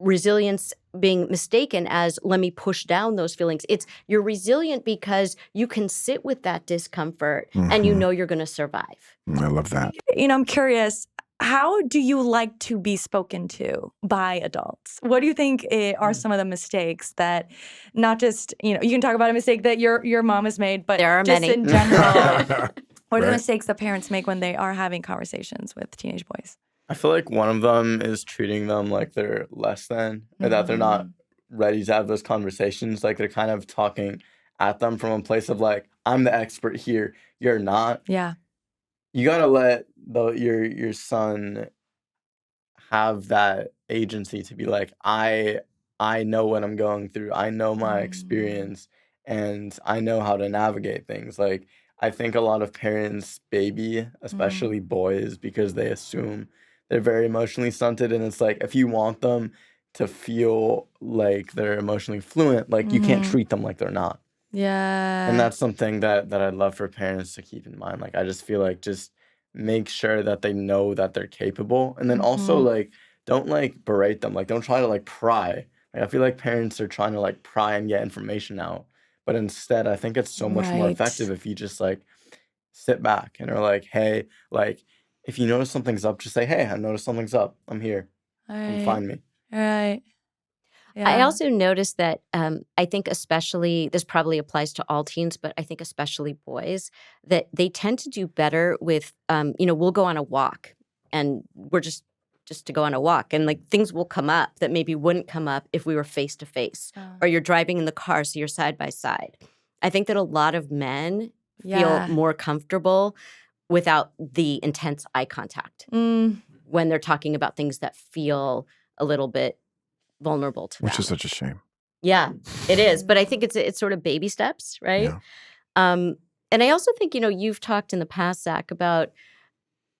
resilience being mistaken as, let me push down those feelings. It's, you're resilient because you can sit with that discomfort and you know you're going to survive. I love that. I'm curious, how do you like to be spoken to by adults? What do you think are some of the mistakes that, not just, you can talk about a mistake that your mom has made, but there are just many in general, what are the Right. mistakes that parents make when they are having conversations with teenage boys? I feel like one of them is treating them like they're less than, or that they're not ready to have those conversations. Like they're kind of talking at them from a place of like, I'm the expert here, you're not. Yeah. You gotta let your son have that agency to be like, I know what I'm going through. I know my experience, and I know how to navigate things. Like I think a lot of parents baby, especially boys, because they assume they're very emotionally stunted, and it's like, if you want them to feel like they're emotionally fluent, like you can't treat them like they're not. Yeah. And that's something that I'd love for parents to keep in mind. Like I just feel like, just make sure that they know that they're capable, and then also like, don't like berate them. Like don't try to like pry. Like I feel like parents are trying to like pry and get information out, but instead I think it's so much more Right. effective if you just like sit back and are like, hey, like if you notice something's up, just say, hey, I noticed something's up. I'm here. All Come right. find me. All right. Yeah. I also noticed that I think especially, this probably applies to all teens, but I think especially boys, that they tend to do better with, we'll go on a walk, and we're just to go on a walk, and like things will come up that maybe wouldn't come up if we were face to face, or you're driving in the car, so you're side by side. I think that a lot of men feel more comfortable without the intense eye contact when they're talking about things that feel a little bit vulnerable to them. Which is such a shame. Yeah, it is. But I think it's sort of baby steps, right? Yeah. And I also think, you've talked in the past, Zach, about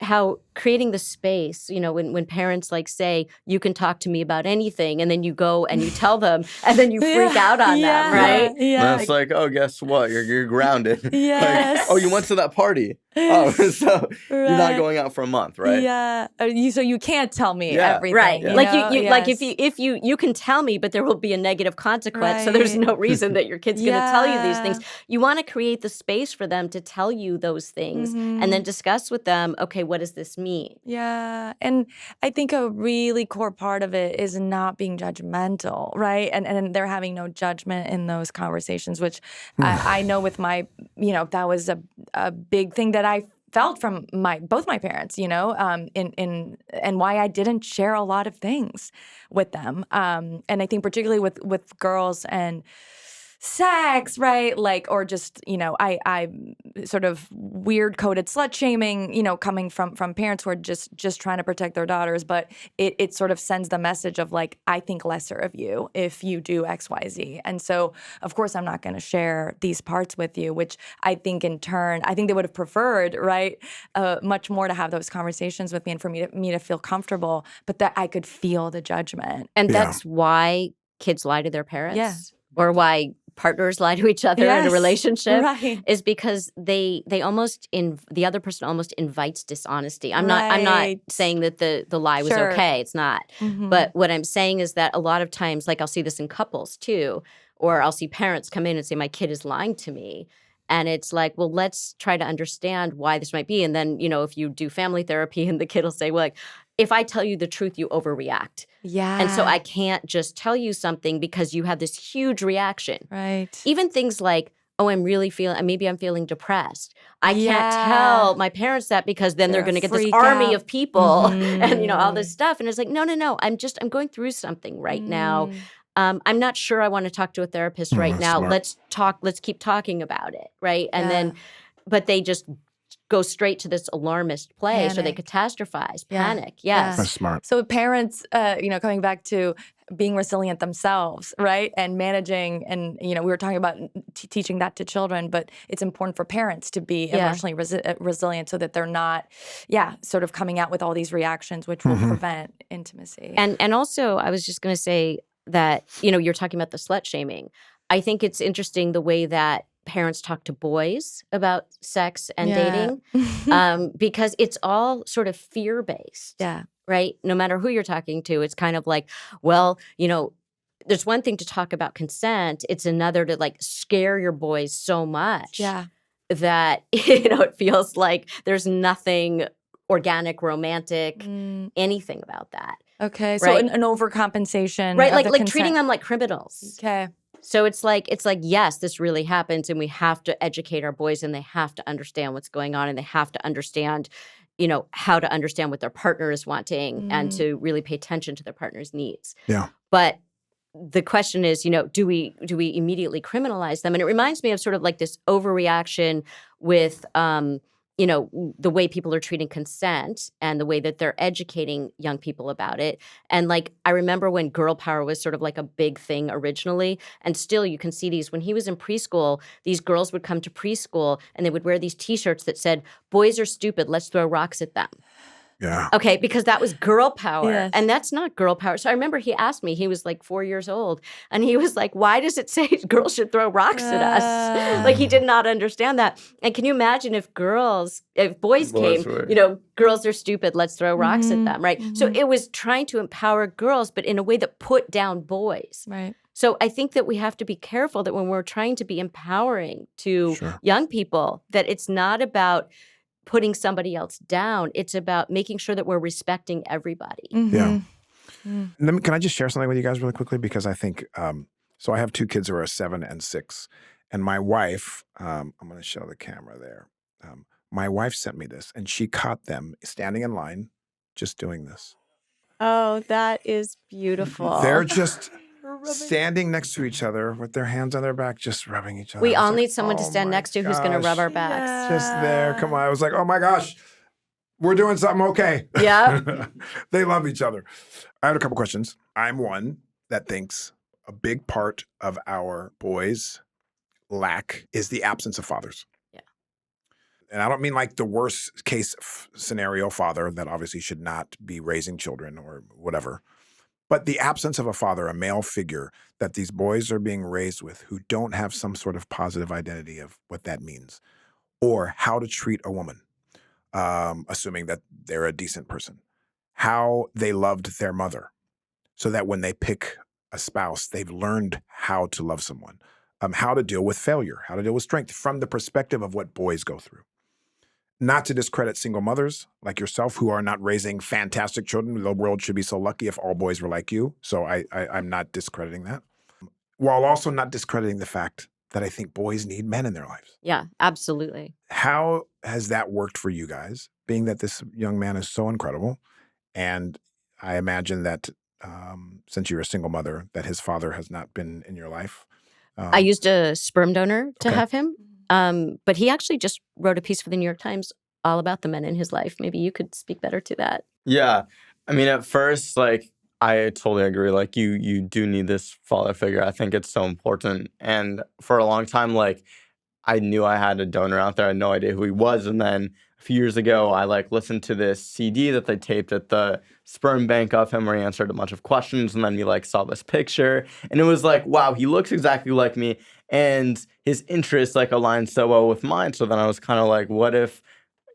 how creating the space, when parents like say, you can talk to me about anything, and then you go and you tell them, and then you freak out on them, right? Yeah. And it's like, oh, guess what? You're grounded. Yes. Like, oh, you went to that party. Oh, so you're not Right. going out for a month, right? Yeah. So you can't tell me Yeah. everything. Right. Yeah. Like know? you like Yes. if you can tell me, but there will be a negative consequence. So there's Right. no reason that your kid's going to tell you these Yeah. things. You want to create the space for them to tell you those things, and then discuss with them, okay, what does this mean? Yeah. And I think a really core part of it is not being judgmental, right? And they're having no judgment in those conversations, which I know with my, that was a big thing that I felt from both my parents, and why I didn't share a lot of things with them. And I think particularly with girls and sex, right? Like, or just, I sort of weird coded slut shaming, coming from parents who are just trying to protect their daughters. But it sort of sends the message of like, I think lesser of you if you do X, Y, Z. And so, of course, I'm not going to share these parts with you, which I think in turn, I think they would have preferred, right? Much more to have those conversations with me and for me to feel comfortable, but that I could feel the judgment. And Yeah. that's why kids lie to their parents, Yeah. or why partners lie to each other in a Yes. relationship, Right. is because they almost the other person almost invites dishonesty. I'm not Right. saying that the lie was Sure. okay. It's not. But what I'm saying is that a lot of times, like I'll see this in couples too, or I'll see parents come in and say, my kid is lying to me. And it's like, well, let's try to understand why this might be. And then, if you do family therapy, and the kid will say, well, like, if I tell you the truth, you overreact. Yeah. And so I can't just tell you something because you have this huge reaction. Right. Even things like, oh, maybe I'm feeling depressed. I can't tell my parents that because then they're going to get this army of people and, all this stuff. And it's like, no. I'm going through something right now. I'm not sure I want to talk to a therapist right now. Smart. Let's keep talking about it. Right. And then, but they just go straight to this alarmist place or they catastrophize, panic. Yes. That's smart. So parents, coming back to being resilient themselves, right? And managing, and, we were talking about teaching that to children, but it's important for parents to be emotionally resilient so that they're not, sort of coming out with all these reactions, which will prevent intimacy. And also, I was just going to say that, you're talking about the slut shaming. I think it's interesting the way that parents talk to boys about sex and dating because it's all sort of fear-based. Yeah. Right? No matter who you're talking to, it's kind of like, well, there's one thing to talk about consent. It's another to like scare your boys so much that, it feels like there's nothing organic, romantic, anything about that. Okay. So right? an overcompensation. Right. Of Like treating them like criminals. Okay. So it's like, yes, this really happens and we have to educate our boys and they have to understand what's going on and they have to understand, how to understand what their partner is wanting and to really pay attention to their partner's needs. Yeah. But the question is, do we immediately criminalize them? And it reminds me of sort of like this overreaction with the way people are treating consent and the way that they're educating young people about it. And like, I remember when girl power was sort of like a big thing originally, and still you can see these. When he was in preschool, these girls would come to preschool and they would wear these T-shirts that said, "Boys are stupid, let's throw rocks at them." Yeah. Okay, because that was girl power. Yes. And that's not girl power. So I remember he asked me, he was like 4 years old, and he was like, why does it say girls should throw rocks at us? Like he did not understand that. And can you imagine if boys came, girls are stupid, let's throw rocks at them, right? So it was trying to empower girls, but in a way that put down boys. Right. So I think that we have to be careful that when we're trying to be empowering to young people, that it's not about putting somebody else down. It's about making sure that we're respecting everybody. Yeah. Can I just share something with you guys really quickly? Because I think, so I have two kids who are 7 and 6. And my wife, I'm going to show the camera there. My wife sent me this and she caught them standing in line just doing this. Oh, that is beautiful. They're just standing next to each other with their hands on their back, just rubbing each other. We all need someone to stand next to who's going to rub our backs. Just there. Come on. I was like, oh my gosh, we're doing something okay. Yeah. They love each other. I had a couple questions. I'm one that thinks a big part of our boys' lack is the absence of fathers. Yeah. And I don't mean like the worst case scenario father that obviously should not be raising children or whatever. But the absence of a father, a male figure that these boys are being raised with who don't have some sort of positive identity of what that means or how to treat a woman, assuming that they're a decent person, how they loved their mother so that when they pick a spouse, they've learned how to love someone, how to deal with failure, how to deal with strength from the perspective of what boys go through. Not to discredit single mothers like yourself who are not raising fantastic children. The world should be so lucky if all boys were like you. So I'm not discrediting that. While also not discrediting the fact that I think boys need men in their lives. Yeah, absolutely. How has that worked for you guys, being that this young man is so incredible? And I imagine that since you're a single mother, that his father has not been in your life. I used a sperm donor to have him. But he actually just wrote a piece for the New York Times all about the men in his life. Maybe you could speak better to that. Yeah. I mean, at first, like, I totally agree. Like, you do need this father figure. I think it's so important. And for a long time, like, I knew I had a donor out there. I had no idea who he was. And then a few years ago, I, like, listened to this CD that they taped at the sperm bank of him where he answered a bunch of questions. And then we, like, saw this picture. And it was like, wow, he looks exactly like me. And his interests, like, aligned so well with mine. So then I was kind of like, what if,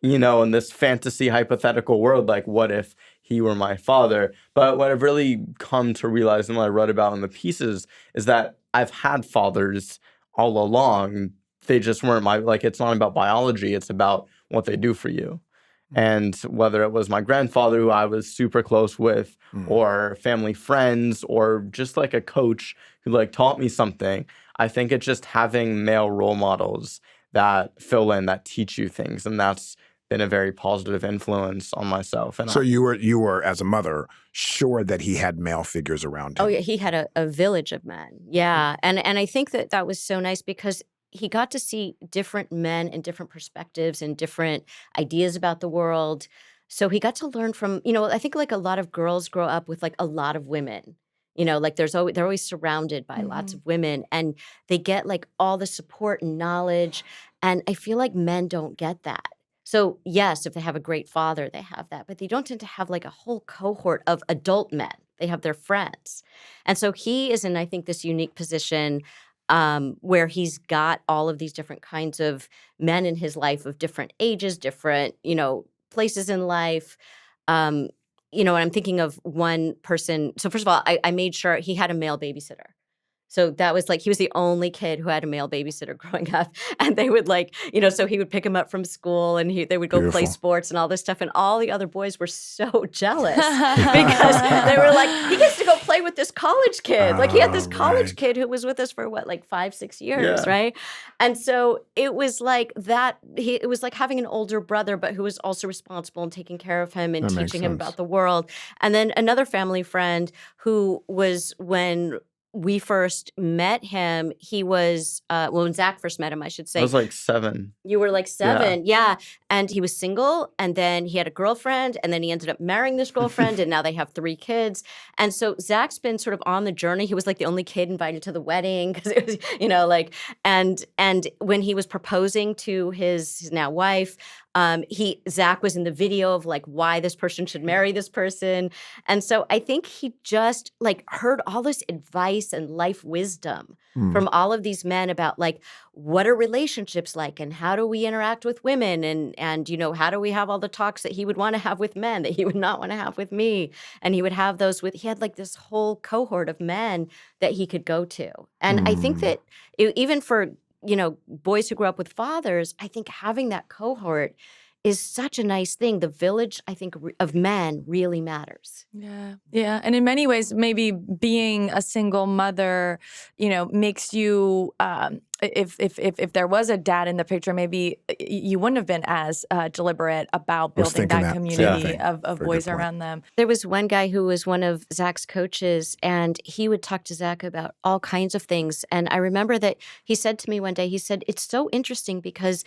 in this fantasy hypothetical world, like, what if he were my father? But what I've really come to realize and what I wrote about in the pieces is that I've had fathers all along. They just weren't it's not about biology. It's about what they do for you. And whether it was my grandfather, who I was super close with, or family friends, or just like a coach who like taught me something, I think it's just having male role models that fill in, that teach you things. And that's been a very positive influence on myself. And So you were as a mother sure that he had male figures around Oh him. yeah, he had a village of men. Yeah, and I think that was so nice because he got to see different men and different perspectives and different ideas about the world. So he got to learn from, I think like a lot of girls grow up with like a lot of women. Like they're always surrounded by lots of women, and they get like all the support and knowledge. And I feel like men don't get that. So yes, if they have a great father, they have that, but they don't tend to have like a whole cohort of adult men. They have their friends. And so he is in, I think, this unique position where he's got all of these different kinds of men in his life of different ages, different, places in life. And I'm thinking of one person. So first of all, I made sure he had a male babysitter. So that was like, he was the only kid who had a male babysitter growing up. And they would like, so he would pick him up from school and they would go play Beautiful. sports and all this stuff. And all the other boys were so jealous because they were like, he gets to go play with this college kid. Like he had this college right. kid who was with us for what, like 5-6 years, Yeah. right? And so it was like that, it was like having an older brother, but who was also responsible and taking care of him and That makes teaching him sense. about the world. And then another family friend who was when we first met him, he was, when Zach first met him, I should say. I was like 7. You were like 7, yeah. And he was single, and then he had a girlfriend, and then he ended up marrying this girlfriend, and now they have 3 kids. And so Zach's been sort of on the journey. He was like the only kid invited to the wedding because it was, and when he was proposing to his now wife, Zach was in the video of like why this person should marry this person. And so I think he just like heard all this advice and life wisdom from all of these men about like, what are relationships like and how do we interact with women and how do we have all the talks that he would want to have with men that he would not want to have with me. And he would have those he had like this whole cohort of men that he could go to. And I think that even for, boys who grew up with fathers, I think having that cohort is such a nice thing. The village, I think, of men really matters. Yeah. Yeah. And in many ways, maybe being a single mother, makes you, if there was a dad in the picture, maybe you wouldn't have been as deliberate about I was building thinking that that same community thing. of Very good boys point. around them. There was one guy who was one of Zach's coaches, and he would talk to Zach about all kinds of things. And I remember that he said to me one day, he said, it's so interesting because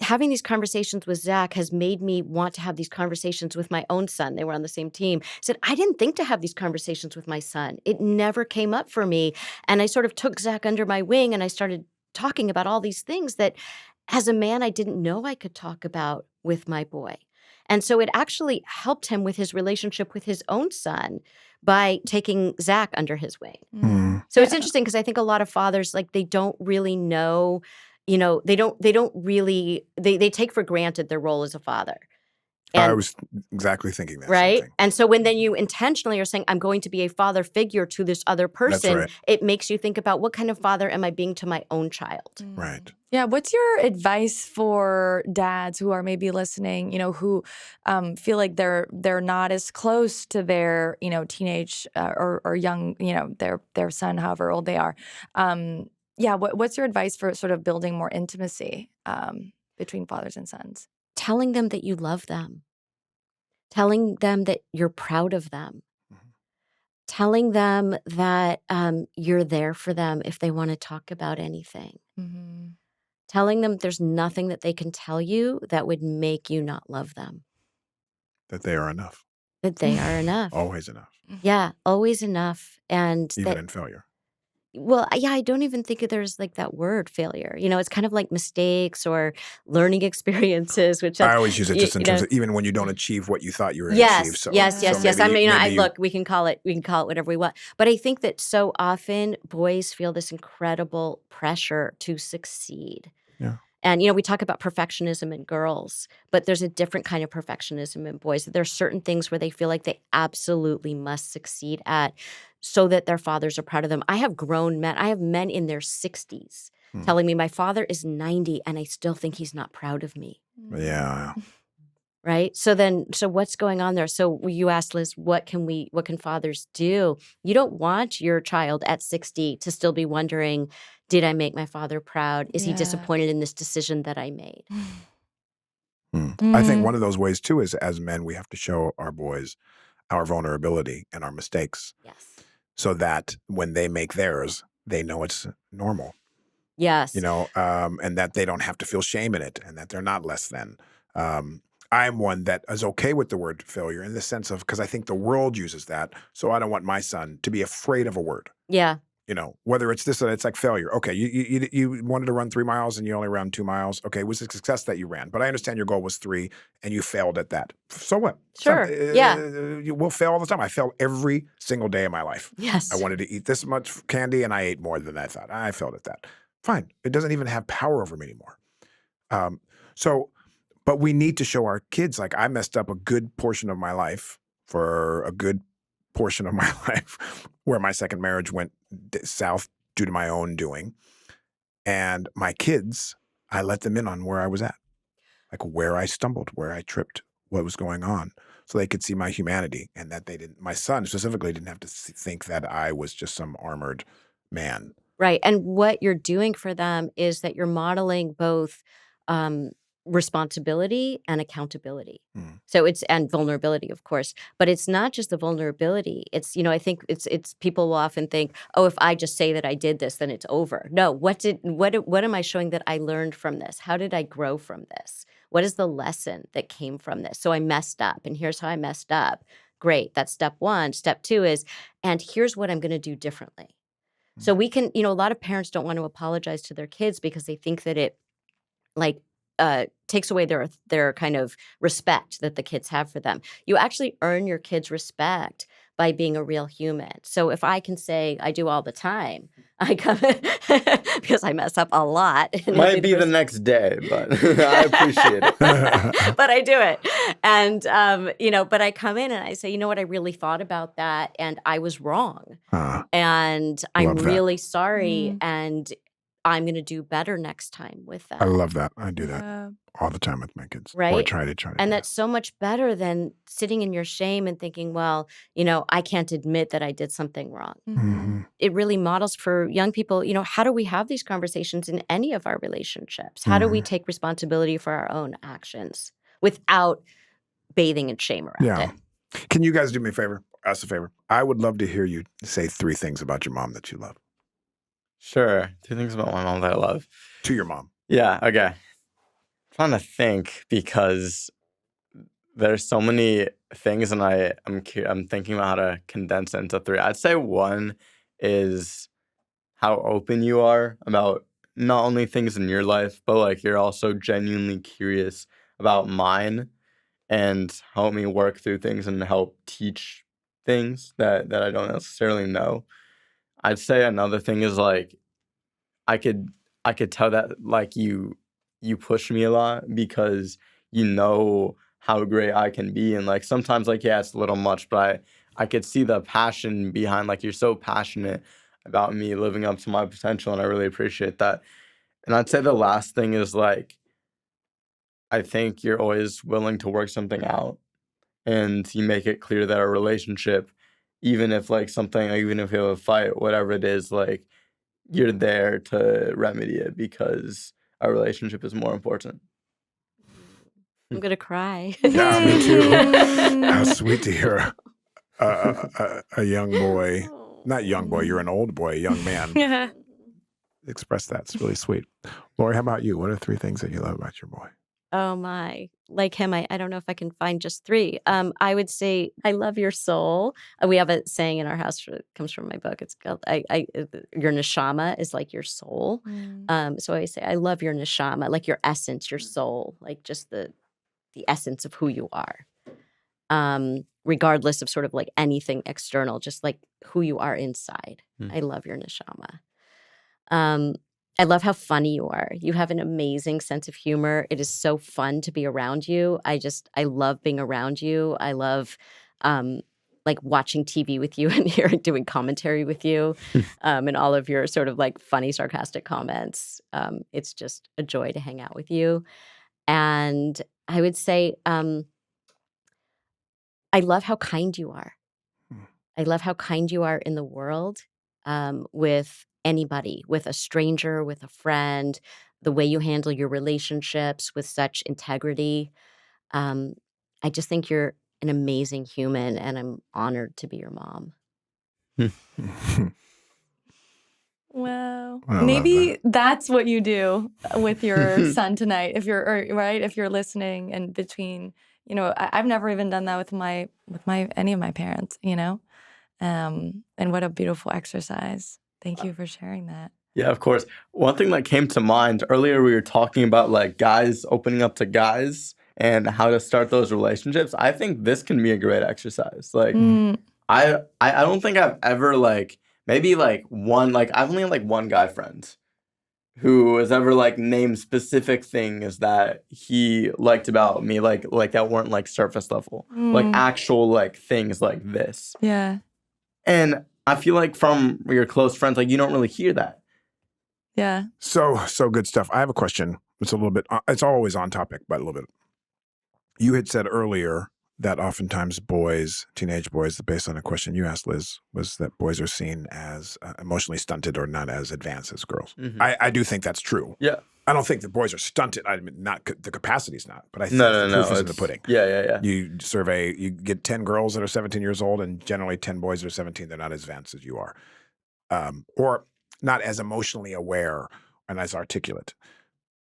having these conversations with Zach has made me want to have these conversations with my own son. They were on the same team. He said, I didn't think to have these conversations with my son. It never came up for me. And I sort of took Zach under my wing and I started talking about all these things that as a man, I didn't know I could talk about with my boy. And so it actually helped him with his relationship with his own son by taking Zach under his wing. So it's interesting because I think a lot of fathers, like they don't really know, they don't really, they take for granted their role as a father. I was exactly thinking that. Right. Same thing. And so when then you intentionally are saying, I'm going to be a father figure to this other person, right. it makes you think about what kind of father am I being to my own child? Right. Yeah. What's your advice for dads who are maybe listening, who feel like they're not as close to their, teenage or young, their son, however old they are? What's your advice for sort of building more intimacy between fathers and sons? Telling them that you love them. Telling them that you're proud of them. Telling them that you're there for them if they want to talk about anything. Telling them there's nothing that they can tell you that would make you not love them. That they are enough. That they are enough. Always enough. Yeah, always enough. And Even in failure. Well, yeah, I don't even think there's like that word failure. It's kind of like mistakes or learning experiences, which I always use it just in terms of even when you don't achieve what you thought you were going to achieve. So, yes. I mean, maybe look, we can call it whatever we want. But I think that so often boys feel this incredible pressure to succeed. Yeah. And, we talk about perfectionism in girls, but there's a different kind of perfectionism in boys. There are certain things where they feel like they absolutely must succeed at so that their fathers are proud of them. I have grown men. I have men in their 60s telling me my father is 90 and I still think he's not proud of me. Yeah. Right? So what's going on there? So you asked, Liz, what can fathers do? You don't want your child at 60 to still be wondering, Did I make my father proud? Is he Yeah. disappointed in this decision that I made? I think one of those ways too is as men, we have to show our boys our vulnerability and our mistakes Yes. so that when they make theirs, they know it's normal, Yes. and that they don't have to feel shame in it and that they're not less than. I'm one that is okay with the word failure in the sense of, because I think the world uses that. So I don't want my son to be afraid of a word. Yeah. Whether it's this or it's like failure. Okay, you wanted to run 3 miles and you only ran 2 miles. Okay, it was a success that you ran, but I understand your goal was 3 and you failed at that. So what? Sure. Yeah. You will fail all the time. I failed every single day of my life. Yes. I wanted to eat this much candy and I ate more than I thought. I failed at that. Fine. It doesn't even have power over me anymore. But we need to show our kids, like, I messed up a good portion of my life for a good portion of my life where my second marriage went south due to my own doing. And my kids, I let them in on where I was at, like where I stumbled, where I tripped, what was going on, so they could see my humanity and that my son specifically didn't have to think that I was just some armored man. Right. And what you're doing for them is that you're modeling both responsibility and accountability. So and vulnerability, of course, but it's not just the vulnerability. It's, I think it's people will often think, oh, if I just say that I did this, then it's over. No, what am I showing that I learned from this? How did I grow from this? What is the lesson that came from this? So I messed up and here's how I messed up. Great. That's step 1. Step 2 is, and here's what I'm going to do differently. So we can, a lot of parents don't want to apologize to their kids because they think that it takes away their kind of respect that the kids have for them. You actually earn your kids' respect by being a real human. So if I can say I do all the time, I come because I mess up a lot. Might be the next day, but I appreciate it. But I do it. And, but I come in and I say, you know what, I really thought about that and I was wrong. And I'm really sorry. And I'm going to do better next time with that. I love that. I do that all the time with my kids. Right? Or I try to. And that's so much better than sitting in your shame and thinking, well, I can't admit that I did something wrong. It really models for young people, how do we have these conversations in any of our relationships? How do we take responsibility for our own actions without bathing in shame around it? Can you guys do me a favor? Us a favor. I would love to hear you say 3 things about your mom that you love. Sure. 2 things about my mom that I love. To your mom. Yeah, okay. I'm trying to think because there's so many things and I'm thinking about how to condense it into 3. I'd say 1 is how open you are about not only things in your life, but like you're also genuinely curious about mine and help me work through things and help teach things that I don't necessarily know. I'd say another thing is like I could tell that like you push me a lot because you know how great I can be, and like sometimes like it's a little much, but I could see the passion behind, like you're so passionate about me living up to my potential, and I really appreciate that. And I'd say the last thing is like I think you're always willing to work something out, and you make it clear that our relationship, even if we have a fight, whatever it is, like you're there to remedy it because our relationship is more important. I'm going to cry. Yeah, me too. How sweet to hear a young boy, not young boy, you're an old boy, a young man, express that. It's really sweet. Lori, how about you? What are 3 things that you love about your boy? Oh my, like him, I don't know if I can find just 3. I would say, I love your soul. We have a saying in our house that comes from my book. It's called, your neshama is like your soul. So I say, I love your neshama, like your essence, your soul, like just the essence of who you are. Regardless of sort of like anything external, just like who you are inside. I love your neshama. I love how funny you are. You have an amazing sense of humor. It is so fun to be around you. I love being around you. I love like watching TV with you and doing commentary with you and all of your sort of like funny, sarcastic comments. It's just a joy to hang out with you. And I would say I love how kind you are. I love how kind you are in the world with anybody, with a stranger, with a friend, the way you handle your relationships with such integrity. I just think you're an amazing human, and I'm honored to be your mom. Wow. I love Maybe that. that's what you do with your son tonight. If you're listening and between, I've never even done that with any of my parents, and what a beautiful exercise. Thank you for sharing that. Yeah, of course. One thing that came to mind earlier, we were talking about like guys opening up to guys and how to start those relationships. I think this can be a great exercise. Like, I don't think I've ever like maybe like one like I've only had like one guy friend who has ever like named specific things that he liked about me, like that weren't like surface level, like actual like things like this. Yeah. And I feel like from your close friends, like you don't really hear that. Yeah. So good stuff. I have a question. It's a little bit, it's always on topic, but a little bit. You had said earlier that oftentimes teenage boys, based on a question you asked, Liz, was that boys are seen as emotionally stunted or not as advanced as girls. I do think that's true. Yeah. I don't think that boys are stunted. I mean, the capacity's not, but I think No, the proof is in the pudding. Yeah. You get 10 girls that are 17 years old, and generally 10 boys that are 17, they're not as advanced as you are. Or not as emotionally aware and as articulate.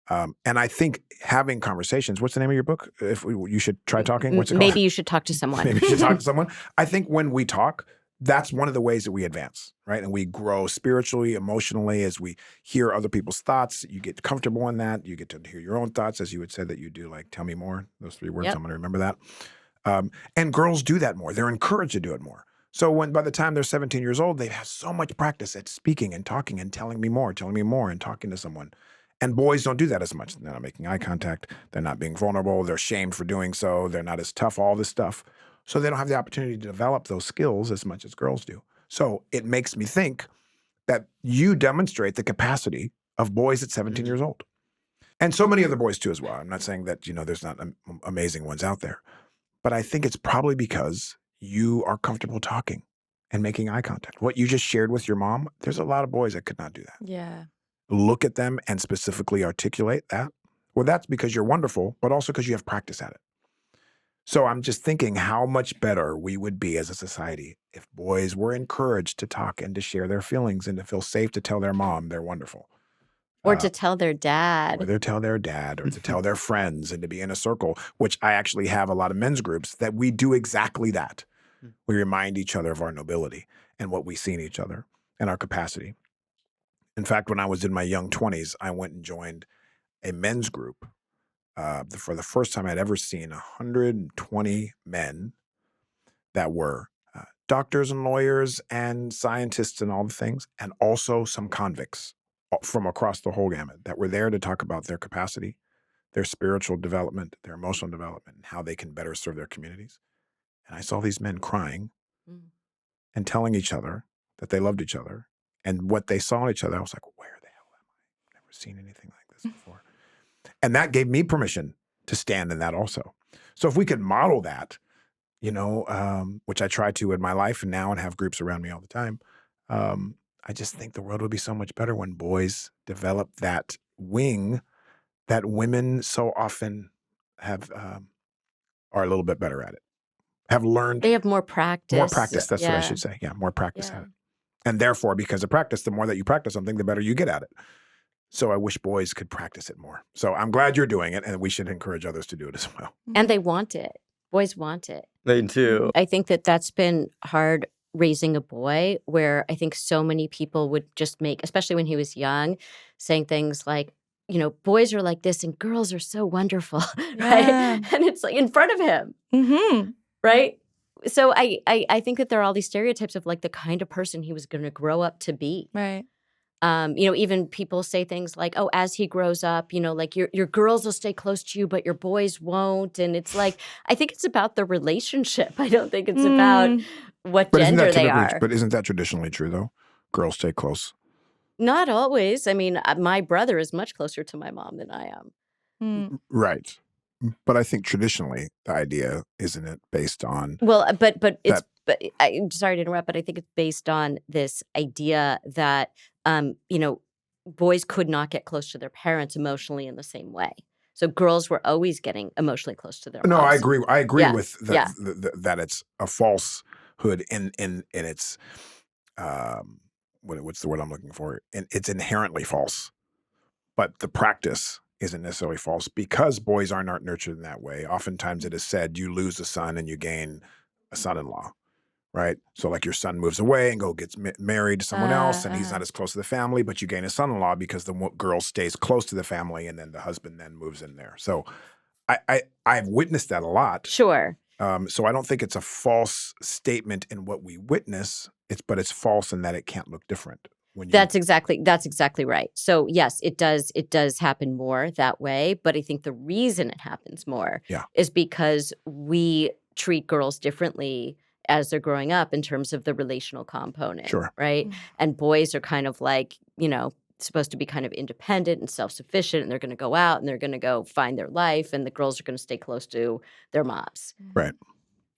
And I think having conversations, what's the name of your book? You should try talking. What's it called? Maybe you should talk to someone. Maybe you should talk to someone. I think when we talk, that's one of the ways that we advance, right? And we grow spiritually, emotionally, as we hear other people's thoughts. You get comfortable in that. You get to hear your own thoughts, as you would say that you do, like, tell me more. Those 3 words, Yep. I'm going to remember that. And girls do that more. They're encouraged to do it more. So by the time they're 17 years old, they've had so much practice at speaking and talking and telling me more, and talking to someone. And boys don't do that as much. They're not making eye contact. They're not being vulnerable. They're shamed for doing so. They're not as tough, all this stuff. So they don't have the opportunity to develop those skills as much as girls do. So it makes me think that you demonstrate the capacity of boys at 17 years old. And so many other boys too as well. I'm not saying that, there's not amazing ones out there. But I think it's probably because you are comfortable talking and making eye contact. What you just shared with your mom, there's a lot of boys that could not do that. Yeah. Look at them and specifically articulate that. Well, that's because you're wonderful, but also because you have practice at it. So I'm just thinking how much better we would be as a society if boys were encouraged to talk and to share their feelings and to feel safe to tell their mom they're wonderful. Or to tell their dad. Or to tell their dad, or to tell their friends, and to be in a circle, which I actually have a lot of men's groups that we do exactly that. We remind each other of our nobility and what we see in each other and our capacity. In fact, when I was in my young 20s, I went and joined a men's group. For the first time I'd ever seen 120 men that were doctors and lawyers and scientists and all the things, and also some convicts from across the whole gamut that were there to talk about their capacity, their spiritual development, their emotional development, and how they can better serve their communities. And I saw these men crying and telling each other that they loved each other. And what they saw in each other, I was like, where the hell am I? I've never seen anything like this before. And that gave me permission to stand in that also. So if we could model that, which I try to in my life and now and have groups around me all the time, I just think the world would be so much better when boys develop that wing that women so often have are a little bit better at it. Have learned. They have more practice. More practice, that's what I should say. Yeah, more practice at it. And therefore, because of practice, the more that you practice something, the better you get at it. So I wish boys could practice it more. So I'm glad you're doing it, and we should encourage others to do it as well. And they want it. Boys want it. They do. I think that's been hard raising a boy, where I think so many people would just make, especially when he was young, saying things like, boys are like this and girls are so wonderful, right? And it's like in front of him, right? So I think that there are all these stereotypes of like the kind of person he was going to grow up to be. Right. Even people say things like, oh, as he grows up, like your girls will stay close to you, but your boys won't. And it's like, I think it's about the relationship. I don't think it's about what gender they are. But isn't that traditionally true, though? Girls stay close. Not always. I mean, my brother is much closer to my mom than I am. Right. But I think traditionally the idea, isn't it, based on but it's but I'm sorry to interrupt, but I think it's based on this idea that, boys could not get close to their parents emotionally in the same way. So girls were always getting emotionally close to their No, I moms. agree. I agree Yeah, with yeah. that it's a falsehood in its what's the word I'm looking for? And it's inherently false, but the practice isn't necessarily false because boys are not nurtured in that way. Oftentimes, it is said you lose a son and you gain a son-in-law. Right. So like your son moves away and gets married to someone else and he's not as close to the family, but you gain a son-in-law because the girl stays close to the family and then the husband then moves in there. So I've witnessed that a lot. Sure. So I don't think it's a false statement in what we witness. But it's false in that it can't look different. That's exactly right. So yes, it does happen more that way. But I think the reason it happens more is because we treat girls differently as they're growing up in terms of the relational component. Sure. Right. And boys are kind of like, supposed to be kind of independent and self-sufficient, and they're going to go out and they're going to go find their life, and the girls are going to stay close to their moms. Right.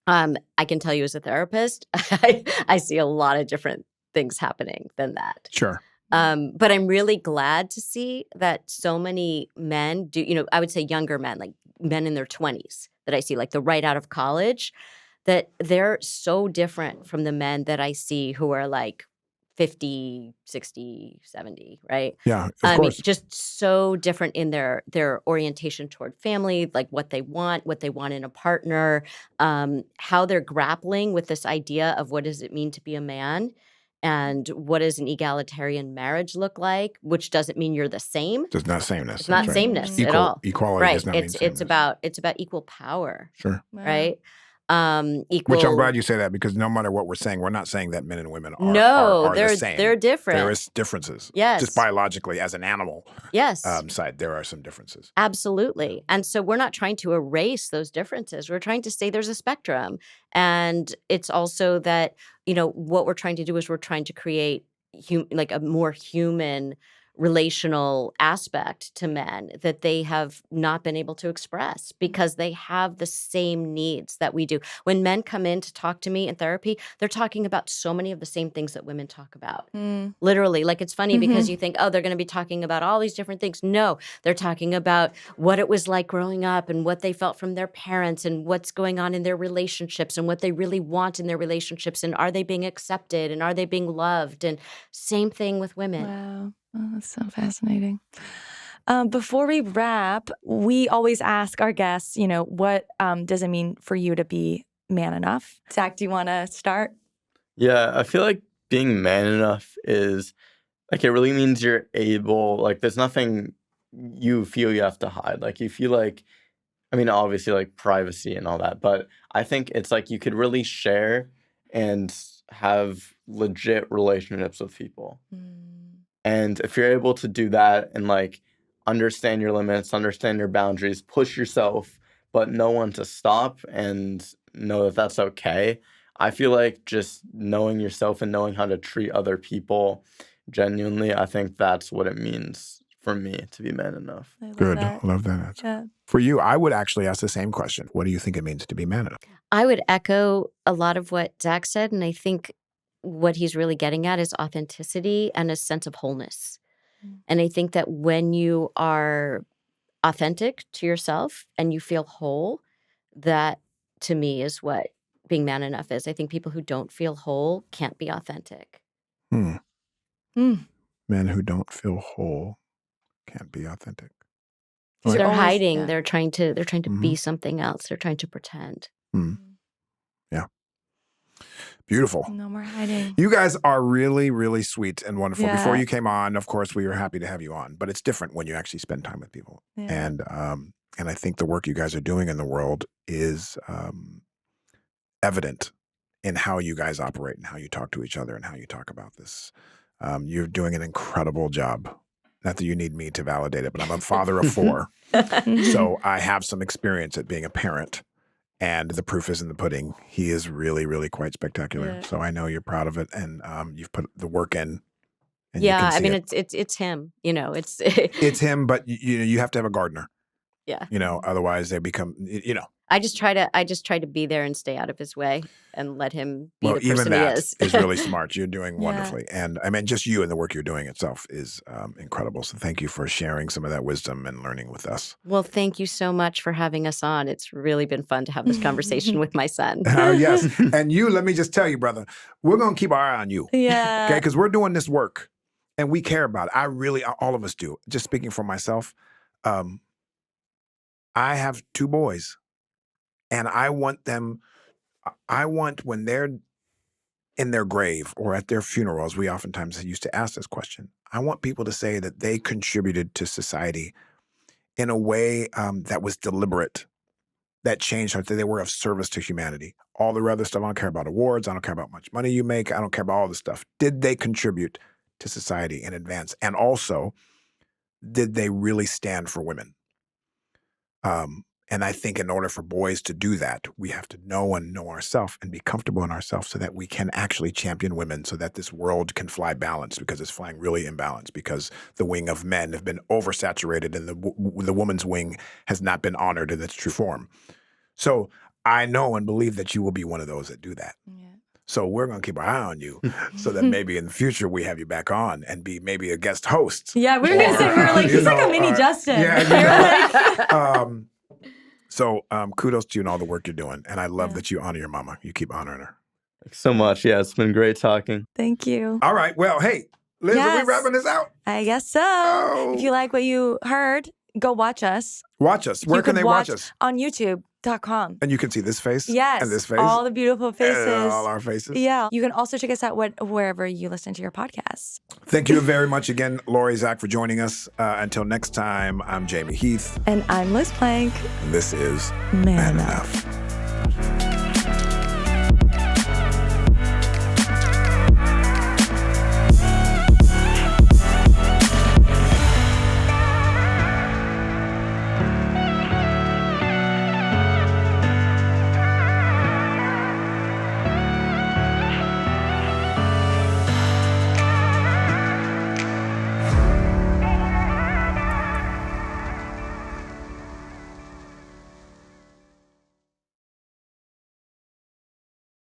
I can tell you as a therapist, I see a lot of different things happening than that. Sure. But I'm really glad to see that so many men do, I would say younger men, like men in their 20s that I see, like the right out of college, that they're so different from the men that I see who are like 50, 60, 70, right? Yeah, of course. Just so different in their orientation toward family, like what they want in a partner, how they're grappling with this idea of what does it mean to be a man and what does an egalitarian marriage look like, which doesn't mean you're the same. It's not sameness. It's not sameness at all. Equality does not mean sameness. It's about equal power. Sure. Right? Which I'm glad you say that because no matter what we're saying, we're not saying that men and women are the same. They're different. There is differences. Yes. Just biologically as an animal side, there are some differences. Absolutely. And so we're not trying to erase those differences. We're trying to say there's a spectrum. And it's also that, what we're trying to do is we're trying to create like a more human relational aspect to men that they have not been able to express because they have the same needs that we do. When men come in to talk to me in therapy, they're talking about so many of the same things that women talk about. Literally, like it's funny because you think, oh, they're going to be talking about all these different things. No, they're talking about what it was like growing up and what they felt from their parents and what's going on in their relationships and what they really want in their relationships and are they being accepted and are they being loved, and same thing with women. Wow. Oh, that's so fascinating. Before we wrap, we always ask our guests, what does it mean for you to be man enough? Zach, do you want to start? Yeah, I feel like being man enough is, like, it really means you're able, like, there's nothing you feel you have to hide. Like, you feel like, obviously, like, privacy and all that, but I think it's like you could really share and have legit relationships with people. And if you're able to do that and like understand your limits, understand your boundaries, push yourself, but know when to stop and know that that's okay. I feel like just knowing yourself and knowing how to treat other people genuinely, I think that's what it means for me to be man enough. Good. Love that answer. Yeah. For you, I would actually ask the same question. What do you think it means to be man enough? I would echo a lot of what Zach said, and I think what he's really getting at is authenticity and a sense of wholeness. And I think that when you are authentic to yourself and you feel whole, that to me is what being man enough is. I think people who don't feel whole can't be authentic. Men who don't feel whole can't be authentic. So they're hiding. Yeah. They're trying to be something else. They're trying to pretend. Yeah. Beautiful. No more hiding. You guys are really, really sweet and wonderful. Yeah. Before you came on, of course, we were happy to have you on, but it's different when you actually spend time with people. Yeah. And I think the work you guys are doing in the world is evident in how you guys operate and how you talk to each other and how you talk about this. You're doing an incredible job. Not that you need me to validate it, but I'm a father of 4. So I have some experience at being a parent. And the proof is in the pudding. He is really, really quite spectacular. Yeah. So I know you're proud of it, and you've put the work in. And yeah, it's him. It's it's him, but you have to have a gardener. Yeah. Otherwise they become. I just try to be there and stay out of his way and let him be the even person he that is. is really smart. You're doing Yeah. wonderfully. And I mean, just you and the work you're doing itself is incredible. So thank you for sharing some of that wisdom and learning with us. Well, thank you so much for having us on. It's really been fun to have this conversation with my son. Yes. And you, let me just tell you, brother, we're going to keep our eye on you. Yeah. Okay? Because we're doing this work and we care about it. All of us do. Just speaking for myself, I have 2 boys and I want when they're in their grave or at their funerals, we oftentimes used to ask this question. I want people to say that they contributed to society in a way that was deliberate, that changed, that they were of service to humanity. All the other stuff, I don't care about awards, I don't care about how much money you make, I don't care about all this stuff. Did they contribute to society in advance? And also, did they really stand for women? And I think in order for boys to do that, we have to know ourselves and be comfortable in ourselves so that we can actually champion women so that this world can fly balanced, because it's flying really imbalanced, because the wing of men have been oversaturated and the woman's wing has not been honored in its true form. So I know and believe that you will be one of those that do that. Yeah. So we're going to keep our eye on you so that maybe in the future we have you back on and be maybe a guest host. Yeah, we were going to say, we were like, he's like a mini Justin. So kudos to you and all the work you're doing. And I love that you honor your mama. You keep honoring her. Thanks so much. Yeah, it's been great talking. Thank you. All right. Well, hey, Liz, are Yes. we wrapping this out? I guess so. Oh. If you like what you heard, go watch us. Watch us. Where You can could they watch us? On YouTube.com. And you can see this face? Yes. And this face? All the beautiful faces. And all our faces? Yeah. You can also check us out wherever you listen to your podcasts. Thank you very much again, Lori, Zach, for joining us. Until next time, I'm Jamey Heath. And I'm Liz Plank. And this is Man Man Enough. Enough.